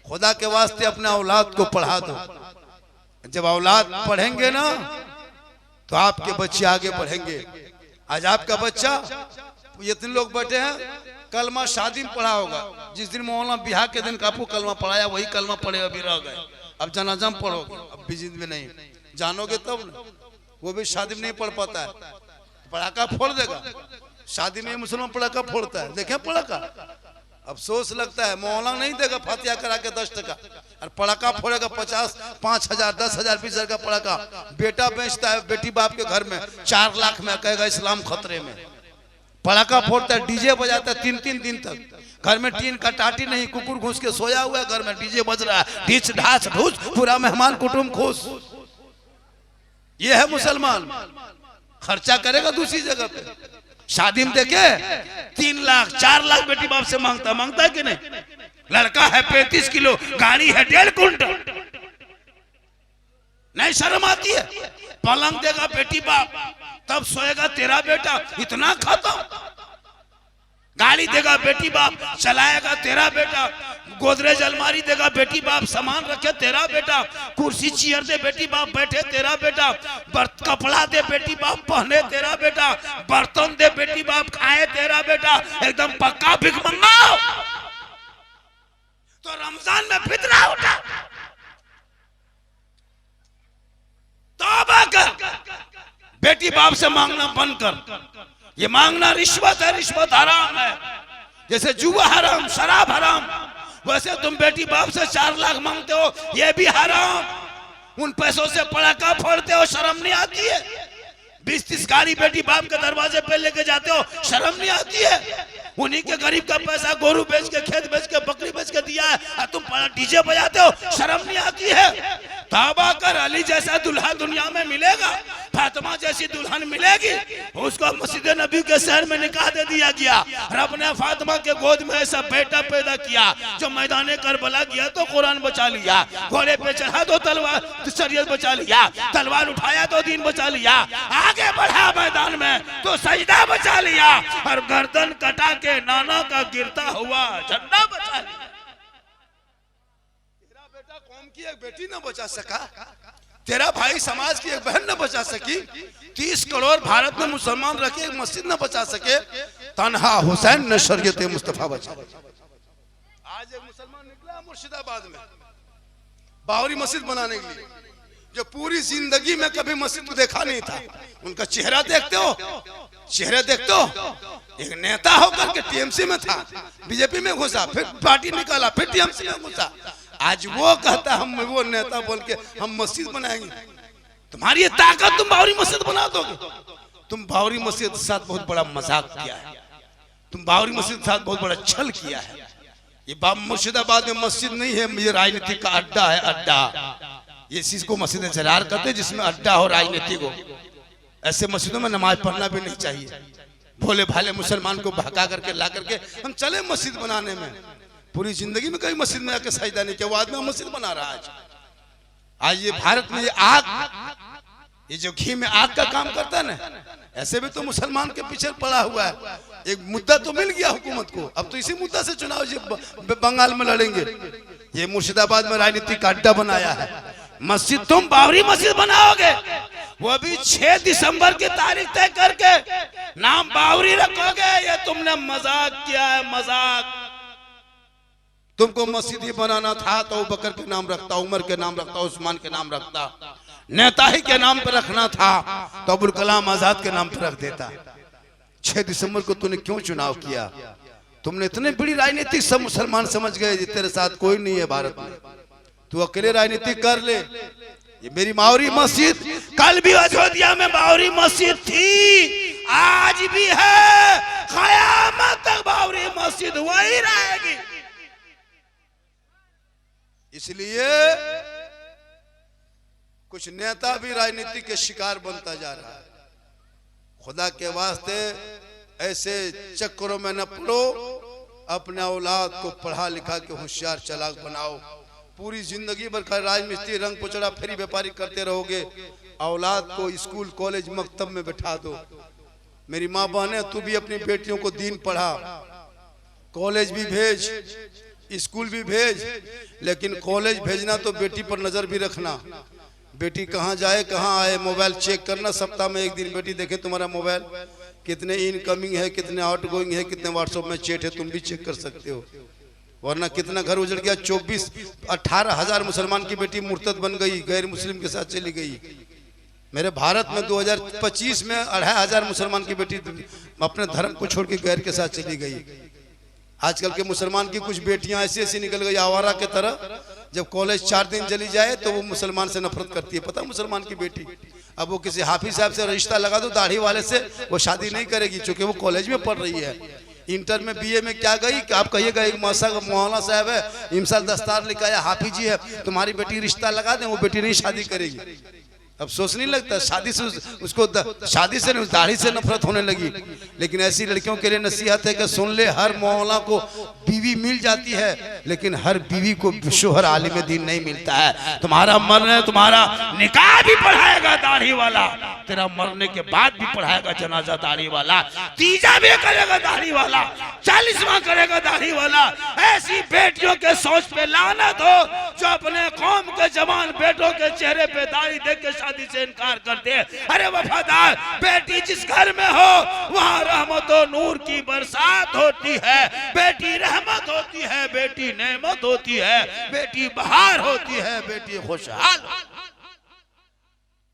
खुदा के वास्ते अपने औलाद को पढ़ा दो। जब औलाद पढ़ेंगे ना तो आपके बच्चे आगे बढ़ेंगे। आज आपका बच्चा, इतने लोग बैठे हैं, कलमा शादी में पढ़ा होगा। जिस दिन मौलाना बिहार के दिन कापू कलमा पढ़ाया, वही कलमा पढ़े अभी रह गए। अब जनाजा में पढ़ोगे, अब भी जिंद में नहीं जानोगे तब ना। वो भी शादी में नहीं पढ़ पाता है, पड़ाका फोड़ देगा। शादी में मुसलमान पड़ाका फोड़ता है, देखें पड़ाका। अफसोस लगता है मोहल्ला नहीं देगा फतिया करा के 10 टका और पड़ाका फोड़ेगा 50, 5,000, 10,000, 20,000 का पड़ाका। बेटा बेचता है बेटी बाप के घर में 4 लाख में, कहेगा इस्लाम खतरे में। पड़ाका फोड़ता है, डीजे बजाता है 3-3 दिन तक, घर में टीन का टाटी नहीं, कुकुर घुस के सोया हुआ है, घर में डीजे बज रहा है, ढीच ढाच ढूस, पूरा मेहमान कुटुंब खुश। ये है मुसलमान। खर्चा करेगा दूसरी जगह पे। शादी में देखे 3 लाख 4 लाख बेटी बाप से मांगता है कि नहीं? लड़का है 35 किलो, गाड़ी है 1.5 कुंटल, नहीं शर्म आती है? पलंग देगा बेटी बाप, तब सोएगा तेरा बेटा, इतना खत्म। गाड़ी देगा बेटी बाप, चलाएगा तेरा बेटा। गोदरेज अलमारी देगा बेटी बाप, सामान रखे तेरा बेटा। कुर्सी चेयर दे बेटी बाप, बैठे तेरा बेटा। कपड़ा दे बेटी बाप, पहने तेरा बेटा। बर्तन दे बेटी बाप, खाए तेरा बेटा। एकदम पक्का भिखमंगा। तो रमजान में फितना उठा, तौबा कर, बेटी बाप से मांगना बंद कर। ये मांगना रिश्वत है, रिश्वत हराम है। जैसे जुआ हराम, शराब हराम, वैसे तुम बेटी बाप से 4 लाख मांगते हो, ये भी हराम। उन पैसों से पड़ाका फोड़ते हो, शर्म नहीं आती है? 20-30 गाड़ी बेटी बाप के दरवाजे पे लेके जाते हो, शर्म नहीं आती है? उन्हीं के गरीब का पैसा गोरू बेच के, खेत बेच के, बकरी बेच के दिया है और तुम डीजे बजाते हो, शर्म नहीं आती है? तौबा कर, अली जैसा दुल्हा दुनिया में मिलेगा, फातिमा जैसी दुल्हन मिलेगी। उसको मस्जिद नबी के शहर में निकाह दे दिया गया। रब ने फातिमा के गोद में ऐसा बेटा पैदा किया जो मैदान करबला गया तो कुरान बचा लिया, घोड़े पे चढ़ा तो तलवार शरीयत बचा लिया, तलवार उठाया तो दीन बचा लिया, आगे बढ़ा मैदान में तो सजदा बचा लिया, और गर्दन कटा के नाना का गिरता हुआ झंडा बचा लिया। तेरा बेटा कौम की एक बेटी न बचा सका, तेरा भाई समाज की एक बहन न बचा सकी, 30 करोड़ भारत में मुसलमान रखे एक मस्जिद न बचा सके, तन्हा हुसैन ने शरीयत मुस्तफा बचा। आज एक मुसलमान निकला मुर्शिदाबाद में बावरी मस्जिद बनाने के लिए, जो पूरी जिंदगी में कभी मस्जिद को देखा नहीं था। उनका चेहरा देखते हो, चेहरे देखते हो, एक नेता होकर के टीएमसी में था, बीजेपी में घुसा, फिर पार्टी निकाला, फिर टीएमसी में घुसा। आज वो कहता हम वो नेता बोल के हम मस्जिद बनाएंगे। तुम्हारी ये ताकत, तुम बावरी मस्जिद बना दोगे? तुम बावरी मस्जिद के साथ बहुत बड़ा मजाक किया है, तुम बावरी मस्जिद के साथ बहुत बड़ा छल किया है। ये मुर्शिदाबाद में मस्जिद नहीं है, ये राजनीति का अड्डा है, अड्डा। ये चीज को मस्जिद जरार कहते हैं, जिसमें अड्डा हो राजनीति को। ऐसे मस्जिदों में नमाज पढ़ना भी नहीं चाहिए। भोले भाले मुसलमान को भगा करके ला करके हम चले मस्जिद बनाने में, पूरी जिंदगी में कभी मस्जिद में आके सजदा नहीं किया, वो आदमी मस्जिद बना रहा है। आज ये भारत में ये आग, ये जो घी में आग का काम करता है ना, ऐसे भी तो मुसलमान के पीछे पड़ा हुआ है। एक मुद्दा तो मिल गया हुकूमत को, अब तो इसी मुद्दा से चुनाव बंगाल में लड़ेंगे। ये मुर्शिदाबाद में राजनीतिक अड्डा बनाया है। मस्जिद तुम बावरी मस्जिद बनाओगे, वो भी 6 दिसंबर की तारीख तय करके नाम बावरी रखोगे, ये तुमने मजाक किया है, मजाक। तुमको मस्जिद ही बनाना था तो अबू बकर के नाम रखता, उमर के नाम रखता, उस्मान के नाम रखता, नेता ही के नाम पर रखना था तो अबुल कलाम आजाद के नाम पर रख देता। 6 दिसंबर को तूने क्यों चुनाव किया? तुमने इतने बड़ी राजनीतिक सब मुसलमान समझ गए तेरे साथ कोई नहीं है भारत में, तू अकेले राजनीति कर ले। ये मेरी बावरी मस्जिद, कल भी अयोध्या में बावरी मस्जिद थी, आज भी है, क़यामत तक बावरी मस्जिद वही रहेगी। इसलिए कुछ नेता भी राजनीति के शिकार बनता जा रहा है। खुदा के वास्ते ऐसे चक्करों में न पड़ो, अपने औलाद को पढ़ा लिखा के होशियार चालाक बनाओ। पूरी जिंदगी भर का राजमिस्त्री रंग पुचड़ा फेरी व्यापारी करते रहोगे, औलाद को स्कूल कॉलेज मकतब में बैठा दो। मेरी माँ बहने, तू भी अपनी बेटियों को दीन पढ़ा, कॉलेज भी भेज, स्कूल भी भेज, लेकिन कॉलेज भेजना तो बेटी पर नजर भी रखना। बेटी कहाँ जाए कहाँ आए मोबाइल चेक करना, सप्ताह में 1 दिन बेटी देखे तुम्हारा मोबाइल कितने इनकमिंग है, कितने आउटगोइंग है, कितने व्हाट्सएप में चैट है, तुम भी चेक कर सकते हो। वरना कितना घर उजड़ गया। 18,000 मुसलमान की बेटी मुर्तद बन गई, गैर मुस्लिम के साथ चली गई। मेरे भारत में 2025 में 2,500 मुसलमान की बेटी अपने धर्म को छोड़ के गैर के साथ चली गई। आजकल के मुसलमान की कुछ बेटियां ऐसी ऐसी निकल गई आवारा के तरह, जब कॉलेज 4 दिन चली जाए तो वो मुसलमान से नफरत करती है। पता है मुसलमान की बेटी, अब वो किसी हाफिज साहब से रिश्ता लगा दो दाढ़ी वाले से, वो शादी नहीं करेगी, क्योंकि वो कॉलेज में पढ़ रही है। इंटर में बीए में क्या गई कि आप कहिएगा एक मौलाना साहब है, इमसाल दस्तार लेकर आया, हाफिज जी है, तुम्हारी बेटी रिश्ता लगा दें, वो बेटी नहीं शादी करेगी। अब सोच नहीं लगता शादी से उसको शादी से नहीं दाढ़ी से नफरत होने लगी। लेकिन ऐसी लड़कियों के लिए नसीहत है कि सुन ले, हर मौला को बीवी मिल जाती है, लेकिन हर बीवी को शोहर आलिम दीन नहीं मिलता है। तुम्हारा मरने, तुम्हारा निकाह भी पढ़ाएगा दाढ़ी वाला, तेरा मरने के बाद भी पढ़ाएगा जनाजा दाढ़ी वाला, तीजा भी करेगा दाढ़ी वाला, 40वां करेगा दाढ़ी वाला। ऐसी बेटियों के सोच पे लानत हो जो अपने कौम के जवान बेटों के चेहरे पे दाढ़ी देख के शादी से इनकार करते हैं। अरे वफादार बेटी जिस घर में हो वहाँ रहमत और नूर की बरसात होती है। बेटी रहमत होती है, बेटी नेमत होती है, बेटी बहार होती है, बेटी खुशहाल।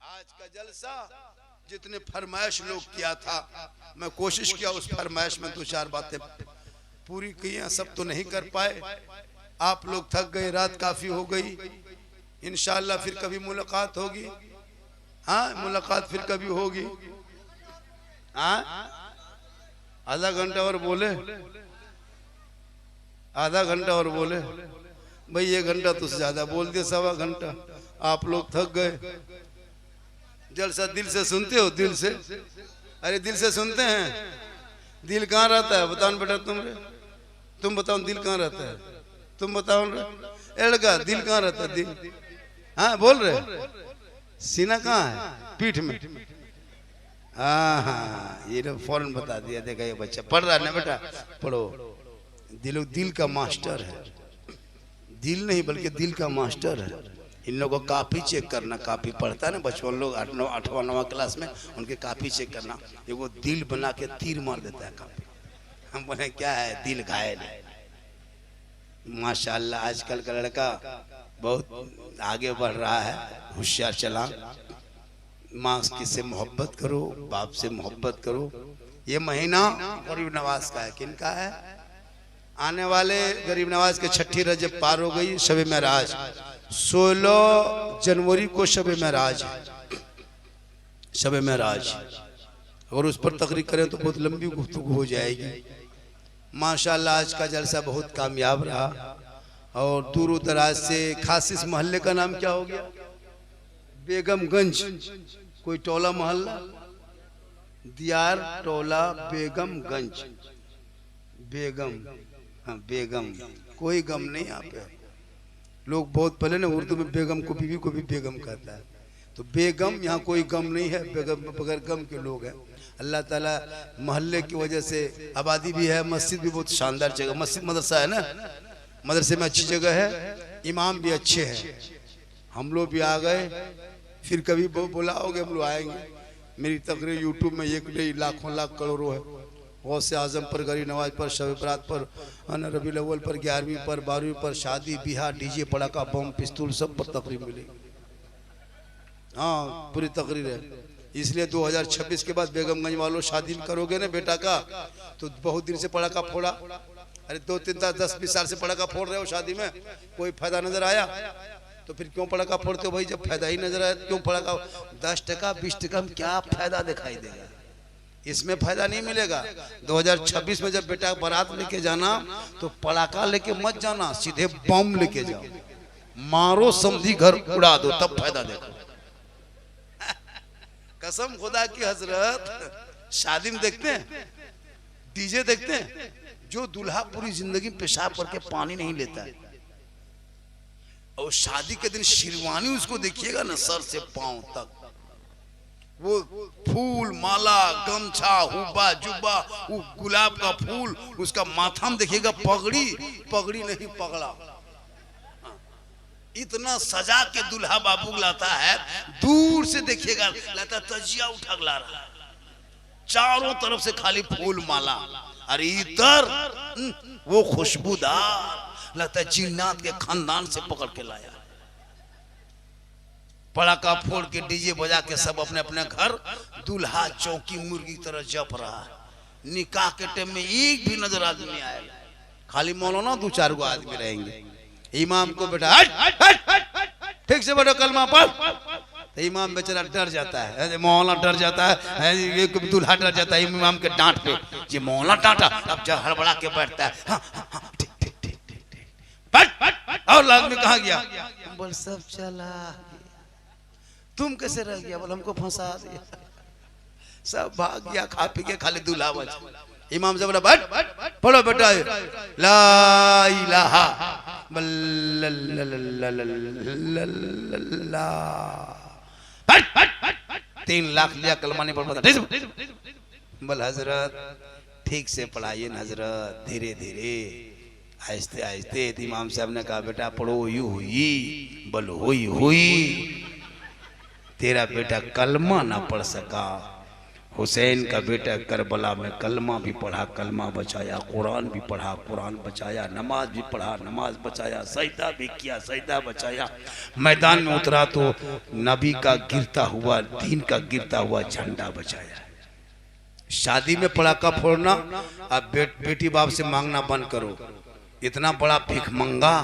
आज का जलसा जितने फरमाइश लोग किया था, मैं कोशिश किया उस फरमाइश में 2-4 बातें पूरी की हैं, सब तो नहीं कर पाए। आप लोग थक गए, रात काफी हो गई। इंशाअल्लाह फिर कभी मुलाकात होगी। हाँ, मुलाकात फिर कभी होगी। हाँ, आधा घंटा और बोले, आधा घंटा और बोले भाई, 1 घंटा तो ज्यादा बोल दिया, 1.25 घंटा। आप लोग थक गए। जलसा दिल से सुनते हो? दिल से? अरे दिल से सुनते हैं? दिल कहाँ रहता है? बताओ बेटा, तुम बताओ दिल कहाँ रहता है? तुम बताओ लड़का, दिल कहाँ रहता है? दिल, हाँ बोल रहे, सीना कहाँ है? पीठ में। हाँ, ये लोग फौरन बता दिया। देखा ये बच्चा पढ़ रहा है ना, बेटा पढ़ो। दिल का मास्टर है, दिल नहीं बल्कि दिल का मास्टर है। इन लोगों को कापी चेक करना, कापी पढ़ता है ना बचपन लोग 8वां 9वां क्लास में, उनके कापी चेक करना। ये वो दिल बना के तीर मार देता है कापी। हम बोले क्या है? दिल घायल है। माशाल्लाह आजकल का लड़का बहुत आगे बढ़ रहा है, होशियार चला। माँ से मोहब्बत करो, बाप से मोहब्बत करो। ये महीना गरीब नवाज का है। किनका है? आने वाले गरीब नवाज के 6 रजब पार हो गई, शब महराज 16 जनवरी को शब महराज, शब महराज। और उस पर तकरीर करें तो बहुत लंबी गुफ्तगू हो जाएगी। माशाल्लाह आज का जलसा बहुत कामयाब रहा। और दूर दराज से, खास इस मोहल्ले का नाम क्या हो गया? बेगमगंज। कोई टोला मोहल्ला? दियार टोला बेगमगंज। बेगम, हाँ बेगम, कोई गम नहीं। यहाँ पे लोग बहुत पहले ना उर्दू में बेगम को बीवी को भी बेगम कहता है, तो बेगम, यहाँ कोई गम नहीं है, बेगम बगैर गम के लोग हैं। अल्लाह ताला मोहल्ले की वजह से आबादी भी है, मस्जिद भी बहुत शानदार जगह, मस्जिद मदरसा है ना, मदरसे में अच्छी जगह है, इमाम भी अच्छे हैं। हम लोग भी आ गए, फिर कभी बुलाओगे हम लोग आएंगे। मेरी तकरीर यूट्यूब में 1 नहीं लाखों लाख करोड़ों है। गौसे आजम पर, गरीब नवाज पर, शब बरात पर, रबीउल अव्वल पर, 11वीं पर, 12वीं पर, शादी ब्याह, डीजे पड़ाका बम पिस्तूल सब पर तकरीर मिलेगी। हाँ पूरी तकरीर है। इसलिए 2026 के बाद बेगमगंज वालों शादी करोगे ना बेटा का, तो बहुत दिन से पड़ाका फोड़ा। अरे 2-3 10-20 साल से पड़ाका फोड़ रहे हो, शादी में कोई फायदा नजर आया? तो फिर क्यों पड़ाका फोड़ते हो भाई? जब फायदा ही नजर आया क्यों पड़ाका? 10 टका 20 टका में क्या फायदा दिखाई देगा? इसमें फायदा नहीं मिलेगा। 2026 में जब बेटा बारात लेके जाना तो पड़ाका लेके मत जाना, सीधे बम लेके जाओ, मारो समझी घर उड़ा दो, तब फायदा देखो। कसम खुदा की हजरत, शादी में देखते हैं, डीजे देखते हैं, जो दूल्हा पूरी जिंदगी पेशाब करके पानी नहीं लेता है, और शादी के दिन शेरवानी उसको देखिएगा ना, सर से पांव तक वो फूल माला गमछा हुब्बा जुब्बा, वो गुलाब का फूल, उसका माथा में देखिएगा पगड़ी, पगड़ी नहीं पगड़ा, इतना सजा के दूल्हा बाबू लाता है। दूर से देखिएगा लाता तजिया उठा ला रहा, चारों तरफ से खाली फूल माला, अरे इधर वो खुशबूदार लगता जिन्नात के खानदान से पकड़ के लाया। पड़ाका फोड़ के डीजे बजा के सब अपने अपने घर, दूल्हा चौकी मुर्गी तरह जप रहा है। निकाह के टाइम में एक भी नजर आदमी नहीं आएगा। खाली मौलाना 2-4 गो आदमी रहेंगे। इमाम को बेटा हट ठीक से बेटा कलमा पढ़, तो इमाम बेचारा डर जाता है, मौलाना डर जाता है, ये दूल्हा डर जाता है इमाम के डांट पे। ये मौलाना डांटा, अब जब हड़बड़ा के बैठता है, हाँ, हाँ, ठीक ठीक ठीक ठीक ठीक, और आदमी कहाँ गया? बोल सब चला, तुम कैसे रह गया? बोल हमको फंसा दिया, सब भाग गया, खा पी के खाली दूल्हा बच। इमाम से बोला बैठ पढ़ो बेटा, ला इलाहा इल्लल्लाह, 3 लाख लिया, कलमा नहीं पढ़ पाता। बोल हजरत ठीक से पढ़ाइए न हजरत, धीरे धीरे आहिस्ते आहिस्ते। इमाम साहब ने कहा बेटा पढ़ो, यू हुई, बोलो हुई हुई, तेरा बेटा कलमा ना पढ़ सका, हुसैन का बेटा करबला में कलमा भी पढ़ा, कलमा बचाया, कुरान भी पढ़ा, कुरान बचाया, नमाज भी पढ़ा, नमाज बचाया, सजदा भी किया, सजदा बचाया। मैदान में उतरा तो नबी का गिरता हुआ, दीन का गिरता हुआ झंडा बचाया। शादी में पड़ाका फोड़ना, अब बेटी बाप से मांगना बंद करो। इतना बड़ा भीख मंगा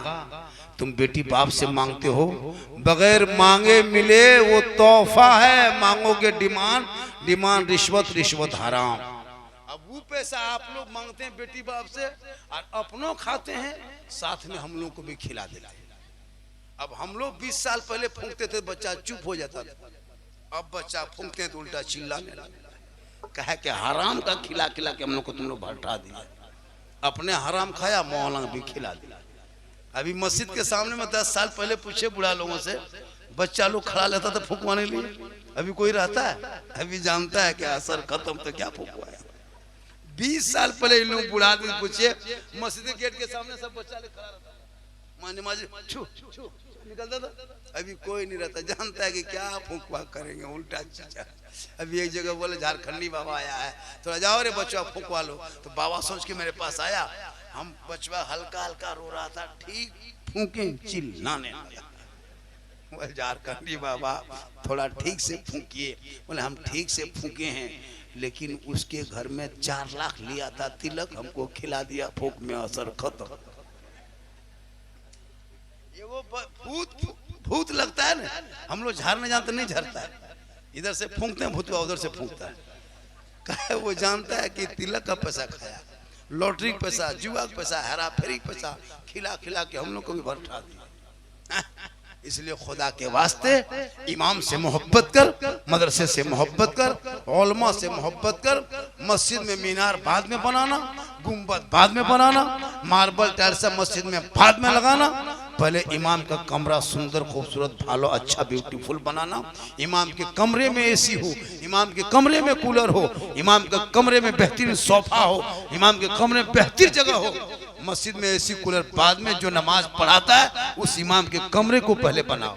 तुम बेटी बाप से मांगते हो, बगैर मांगे मिले वो तोहफा है, मांगोगे डिमांड, डिमांड रिश्वत, रिश्वत हराम। अब वो पैसा आप लोग मांगते हैं बेटी बाप से और अपनों खाते हैं, साथ में हम लोग को भी खिला देते हैं। अब हम लोग 20 साल पहले फूंकते थे, बच्चा चुप हो जाता था, अब बच्चा फूंकते हैं तो उल्टा चिल्लाने लगता, कहे कि हराम का खिला खिला के हम लोग को तुम लोग भटका दिया, अपने हराम खाया, मौलाना भी खिला दिया। अभी मस्जिद के सामने में 10 साल पहले पूछे बुढ़ा लोगों से, बच्चा लोग खड़ा लेता था फूंकवाने लिए, अभी कोई रहता है? अभी जानता है कि असर खत्म तो क्या फूंकवाया। 20 साल पहले इन लोग बुढ़ा आदमी पूछे, मस्जिद के गेट के सामने सब बच्चा लोग खड़ा रहता था, नमाज छू छू निकलता था, अभी कोई नहीं रहता, जानता है कि क्या फूंकवा करेंगे, उल्टा चीजा। अभी एक जगह बोले झारखंडी बाबा आया है, थोड़ा जाओ रे बच्चा फूंकवा लो, तो बाबा सोच के मेरे पास आया, हम बचवा हल्का हल्का रो रहा था, ठीक फूंके चिल्लाने लगा। बोले झारखंडी बाबा थोड़ा ठीक से फूंकिए। बोले हम ठीक से फूंके हैं, लेकिन उसके घर में 4 लाख लिया था तिलक, हमको खिला दिया, फूंक में असर खत्म। ये वो भूत लगता है ना, हम लोग झाड़ने जानते नहीं झरता है, इधर से फूंकते हैं भूतवा, उधर से फूंकता है, कहे वो जानता है कि तिलक का पैसा खाया, लॉटरी का पैसा, जुआ का पैसा, हेरा फेरी का पैसा खिला खिला के हम लोग को भी भरठा दिया। इसलिए खुदा के वास्ते इमाम से मोहब्बत कर, मदरसे से मोहब्बत कर, उलमा से मोहब्बत कर। मस्जिद में मीनार बाद में बनाना, गुंबद बाद में बनाना, मार्बल टाइल्स मस्जिद में बाद में लगाना, पहले इमाम का कमरा सुंदर खूबसूरत भालो अच्छा ब्यूटीफुल बनाना। इमाम के कमरे में एसी हो, इमाम के कमरे में कूलर हो, इमाम के कमरे में बेहतरीन सोफा हो, इमाम के कमरे में बेहतरीन जगह हो। मस्जिद में एसी कूलर बाद में, जो नमाज पढ़ाता है उस इमाम के कमरे को पहले बनाओ।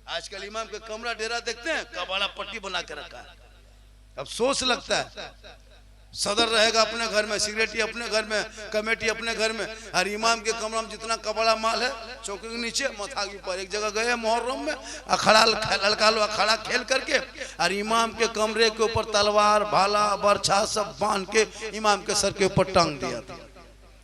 आजकल इमाम के कमरा डेरा देखते हैं, कबाड़ा पट्टी बना के रखा है, अब सोच लगता है सदर रहेगा अपने घर में, सिगरेटी अपने घर में, कमेटी अपने घर में, और इमाम के कमरा में जितना कबाड़ा माल है चौकी के नीचे माथा के ऊपर। एक जगह गए मुहर्रम में, अखाड़ा लड़का लो अखाड़ा खेल करके, और इमाम के कमरे के ऊपर तलवार भाला बरछा सब बांध के इमाम के सर के ऊपर टांग दिया था।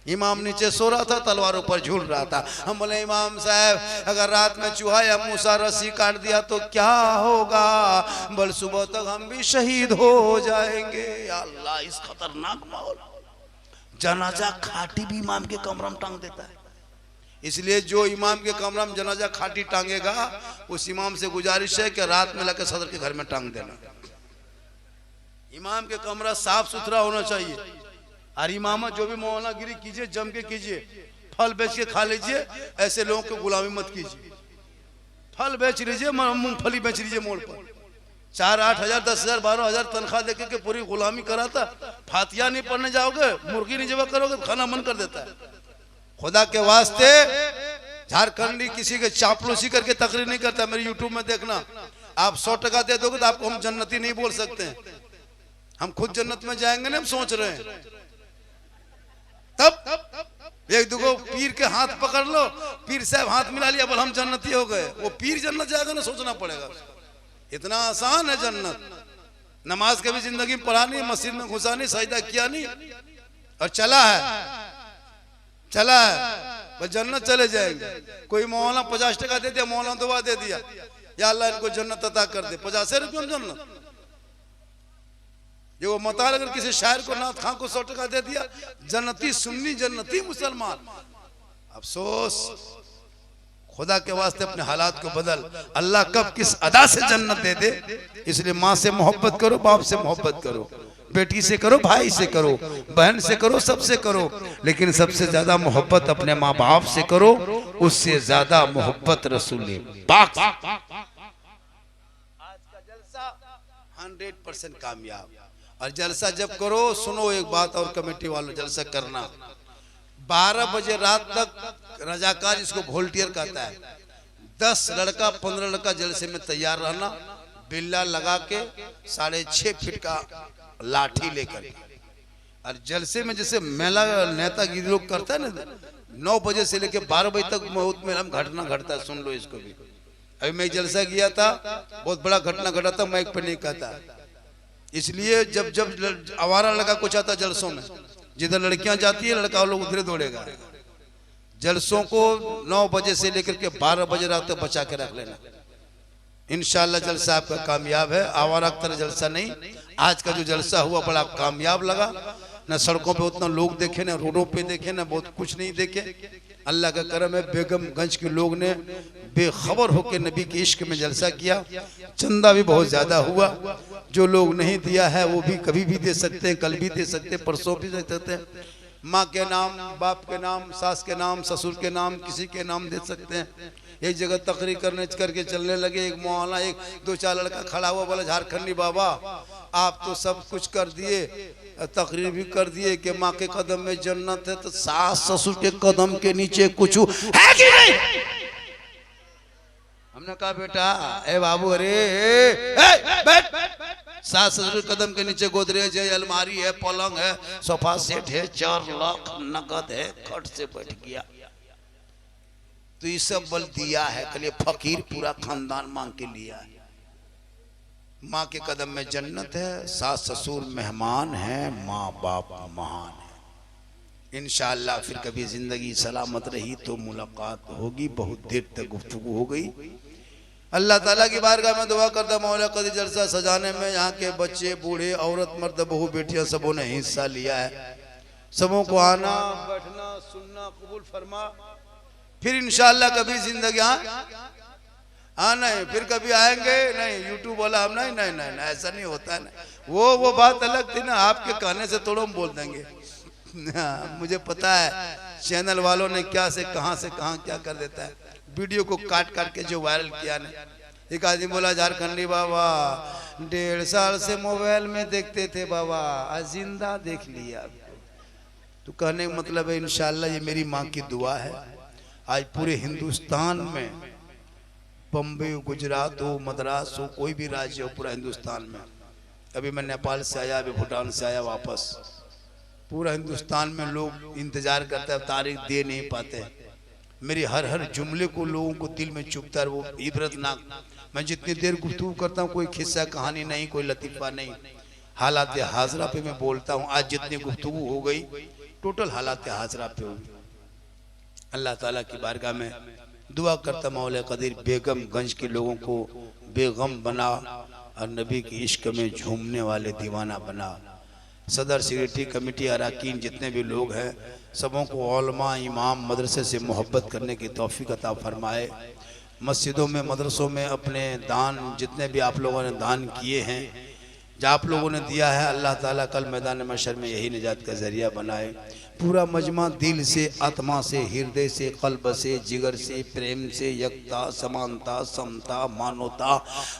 इमाम नीचे सो रहा था, तलवार ऊपर झूल रहा था। हम बोले इमाम साहब अगर रात में चूहा या मूसा रस्सी काट दिया तो क्या होगा? बोल सुबह तक हम भी शहीद हो जाएंगे। अल्लाह, इस खतरनाक माहौल, जनाजा खाटी भी इमाम के कमरा में टांग देता है। इसलिए जो इमाम के कमरा में जनाजा खाटी टांगेगा उस इमाम से गुजारिश है कि रात में लाकर सदर के घर में टांग देना। इमाम के कमरा साफ सुथरा होना चाहिए। और इमामत जो भी मौलानागिरी कीजिए जम के कीजिए, फल बेच के खा लीजिए, ऐसे लोगों को गुलामी मत कीजिए। फल बेच लीजिए, मूंगफली बेच लीजिए मोड़ पर, 4-8 हजार 10 हजार 12 हजार तनख्वाह देके के पूरी गुलामी कराता। फातिया नहीं पढ़ने जाओगे, मुर्गी नहीं जबा करोगे, खाना मन कर देता है। खुदा के वास्ते झारखंडी किसी के चापलूसी करके तकरीर नहीं करता। मेरे यूट्यूब में देखना, आप 100 टका दे दोगे तो आपको हम जन्नती नहीं बोल सकते। हम खुद जन्नत में जाएंगे ना, हम सोच रहे हैं। तब एक दुगो पीर के हाथ पकड़ लो, पीर साहब हाथ मिला लिया, बोल हम जन्नती हो गए। वो पीर जन्नत जाएगा ना, सोचना पड़ेगा। इतना आसान है जन्नत। नमाज कभी जिंदगी में पढ़ा नहीं, मस्जिद में घुसा नहीं, सजदा किया नहीं और चला है। चला है बस जन्नत चले जाएंगे। कोई मौलाना 50 टका दे दिया, मौलाना दुआ दे दिया, या अल्लाह इनको जन्नत अता कर दे, 50 रुपये में जन्नत। ये वो मताल अगर किसी शायर को नाथ खां को 100 टका दे दिया, जन्नती सुन्नी जन्नती मुसलमान। अफसोस, खुदा के वास्ते अपने हालात को बदल। अल्लाह कब किस अदा से जन्नत दे दे, इसलिए माँ से मोहब्बत करो, बाप से मोहब्बत करो, बेटी से करो, भाई से करो, बहन से करो, सबसे करो, लेकिन सबसे ज्यादा मोहब्बत अपने माँ बाप से करो, उससे ज्यादा मोहब्बत रसूल पाक। आज का जलसा 100% कामयाब। और जलसा जब करो, सुनो एक बात और कमेटी वालों, जलसा करना 12 बजे रात तक रजाकार इसको वॉलंटियर कहता है, 10 लड़का 15 लड़का जलसे में तैयार रहना, बिल्ला लगा के 6.5 फीट का लाठी लेकर। और जलसे में जैसे मेला नेतागिरी लोग करता है ना, 9 बजे से लेके 12 बजे तक बहुत में हम घटना घटता है, सुन लो इसको भी। अभी मैं जलसा किया था, बहुत बड़ा घटना घटा था, मैं एक पे नहीं कहता, इसलिए जब जब आवारा लड़का कुछ आता जलसों में, जिधर लड़कियां जाती है लड़का लोग उधर दौड़ेगा। जलसों को 9 बजे से लेकर के 12 बजे रात तक बचा के रख लेना, इंशाल्लाह जलसा आपका कामयाब है। आवारा की तरह जलसा नहीं। आज का जो जलसा हुआ बड़ा कामयाब लगा, ना सड़कों पे उतना लोग देखे, ना रोडों पे देखे, ना बहुत कुछ नहीं देखे। अल्लाह का करम है, बेगमगंज के लोग ने बेखबर होकर नबी के इश्क में जलसा किया। चंदा भी बहुत ज्यादा हुआ, जो लोग नहीं दिया है वो भी कभी भी दे सकते हैं, कल भी दे सकते हैं, परसों भी दे सकते हैं। माँ के नाम, बाप के नाम, सास के नाम, ससुर के नाम, किसी के नाम दे सकते हैं। एक जगह तकरीर करके चलने लगे, एक मौलाना, एक 2-4 लड़का खड़ा हुआ, बोला झारखंडी बाबा आप तो सब कुछ कर दिए, तकरीर भी कर दिए कि माँ के कदम में जन्नत है, तो सास ससुर के कदम के नीचे कुछ है कि नहीं? हमने कहा बेटा ए बाबू, अरे बैठ, सास ससुर कदम के नीचे गोदरेज है, अलमारी है, पलंग है, सोफा सेट है, 4 लाख नगद है, खट से बैठ गया। तो ये सब बल दिया है, कल फकीर पूरा खानदान मांग के लिया है। माँ के कदम में जन्नत है, सास ससुर मेहमान है, माँ बाप महान है। इंशाअल्लाह फिर कभी जिंदगी सलामत रही तो मुलाकात होगी। बहुत देर तक गुफ्तगू हो गई। अल्लाह ताला की बारगाह में दुआ करता, मौला कदी जलसा सजाने में यहाँ के बच्चे, बूढ़े, औरत, मर्द, बहू, बेटियां सबों ने हिस्सा लिया है। सबों को आना, बैठना, सुनना कबूल फरमा। फिर इंशाअल्लाह कभी जिंदगी नहीं, फिर कभी आएंगे नहीं, यूट्यूब वाला हम नहीं, ऐसा नहीं होता है ना। वो बात अलग थी ना, आपके कहने से थोड़ा हम बोल देंगे। मुझे पता है चैनल वालों ने क्या से कहां क्या कर देता है। वीडियो को काट के जो वायरल किया ने, एक आदमी बोला झारखंडी बाबा 1.5 साल से मोबाइल में देखते थे बाबा, आज जिंदा देख लिया। तो कहने का मतलब है इंशाअल्लाह ये मेरी माँ की दुआ है। आज पूरे हिंदुस्तान में, बम्बई, गुजरात हो, मद्रास हो, कोई भी राज्य हो, पूरा हिंदुस्तान में, अभी मैं नेपाल से आया, अभी भूटान से आया वापस, पूरा हिंदुस्तान में लोग इंतजार करते हैं, तारीख दे नहीं पाते। मेरी हर जुमले को लोगों को दिल में चुभता है, वो इबरतनाक। मैं जितनी देर गुफ्तगू करता हूँ कोई खिस्सा कहानी नहीं, कोई लतीफ़ा नहीं, हालात हाजरा पे मैं बोलता हूँ। आज जितनी गुफ्तगू हो गई टोटल हालात हाजरा पे हुई। अल्लाह ताला की बारगाह में दुआ करता, मौला कदीर बेगमगंज के लोगों को बेगम बना और नबी के इश्क में झूमने वाले दीवाना बना। सदर सेक्रेटरी कमेटी अरकान जितने भी लोग हैं, सबों को उलमा, इमाम, मदरसे से मोहब्बत करने की तौफीक अता फरमाए। मस्जिदों में, मदरसों में अपने दान, जितने भी आप लोगों ने दान किए हैं, जो आप लोगों ने दिया है, अल्लाह ताला कल मैदान महशर में यही निजात का जरिया बनाए। पूरा मजमा दिल से, आत्मा से, हृदय से, कल्ब से, जिगर से, प्रेम से, यकता, समानता, समता, मानवता,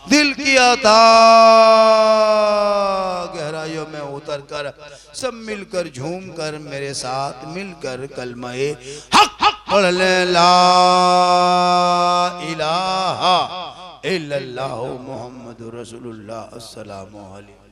दिल की अता गहराइयों में उतर कर सब मिलकर झूम कर मेरे साथ मिलकर कलमे हक पढ़ ले, ला इलाहा इल्लल्लाहु मुहम्मदुर रसूलुल्लाह। अस्सलामु अलैकुम।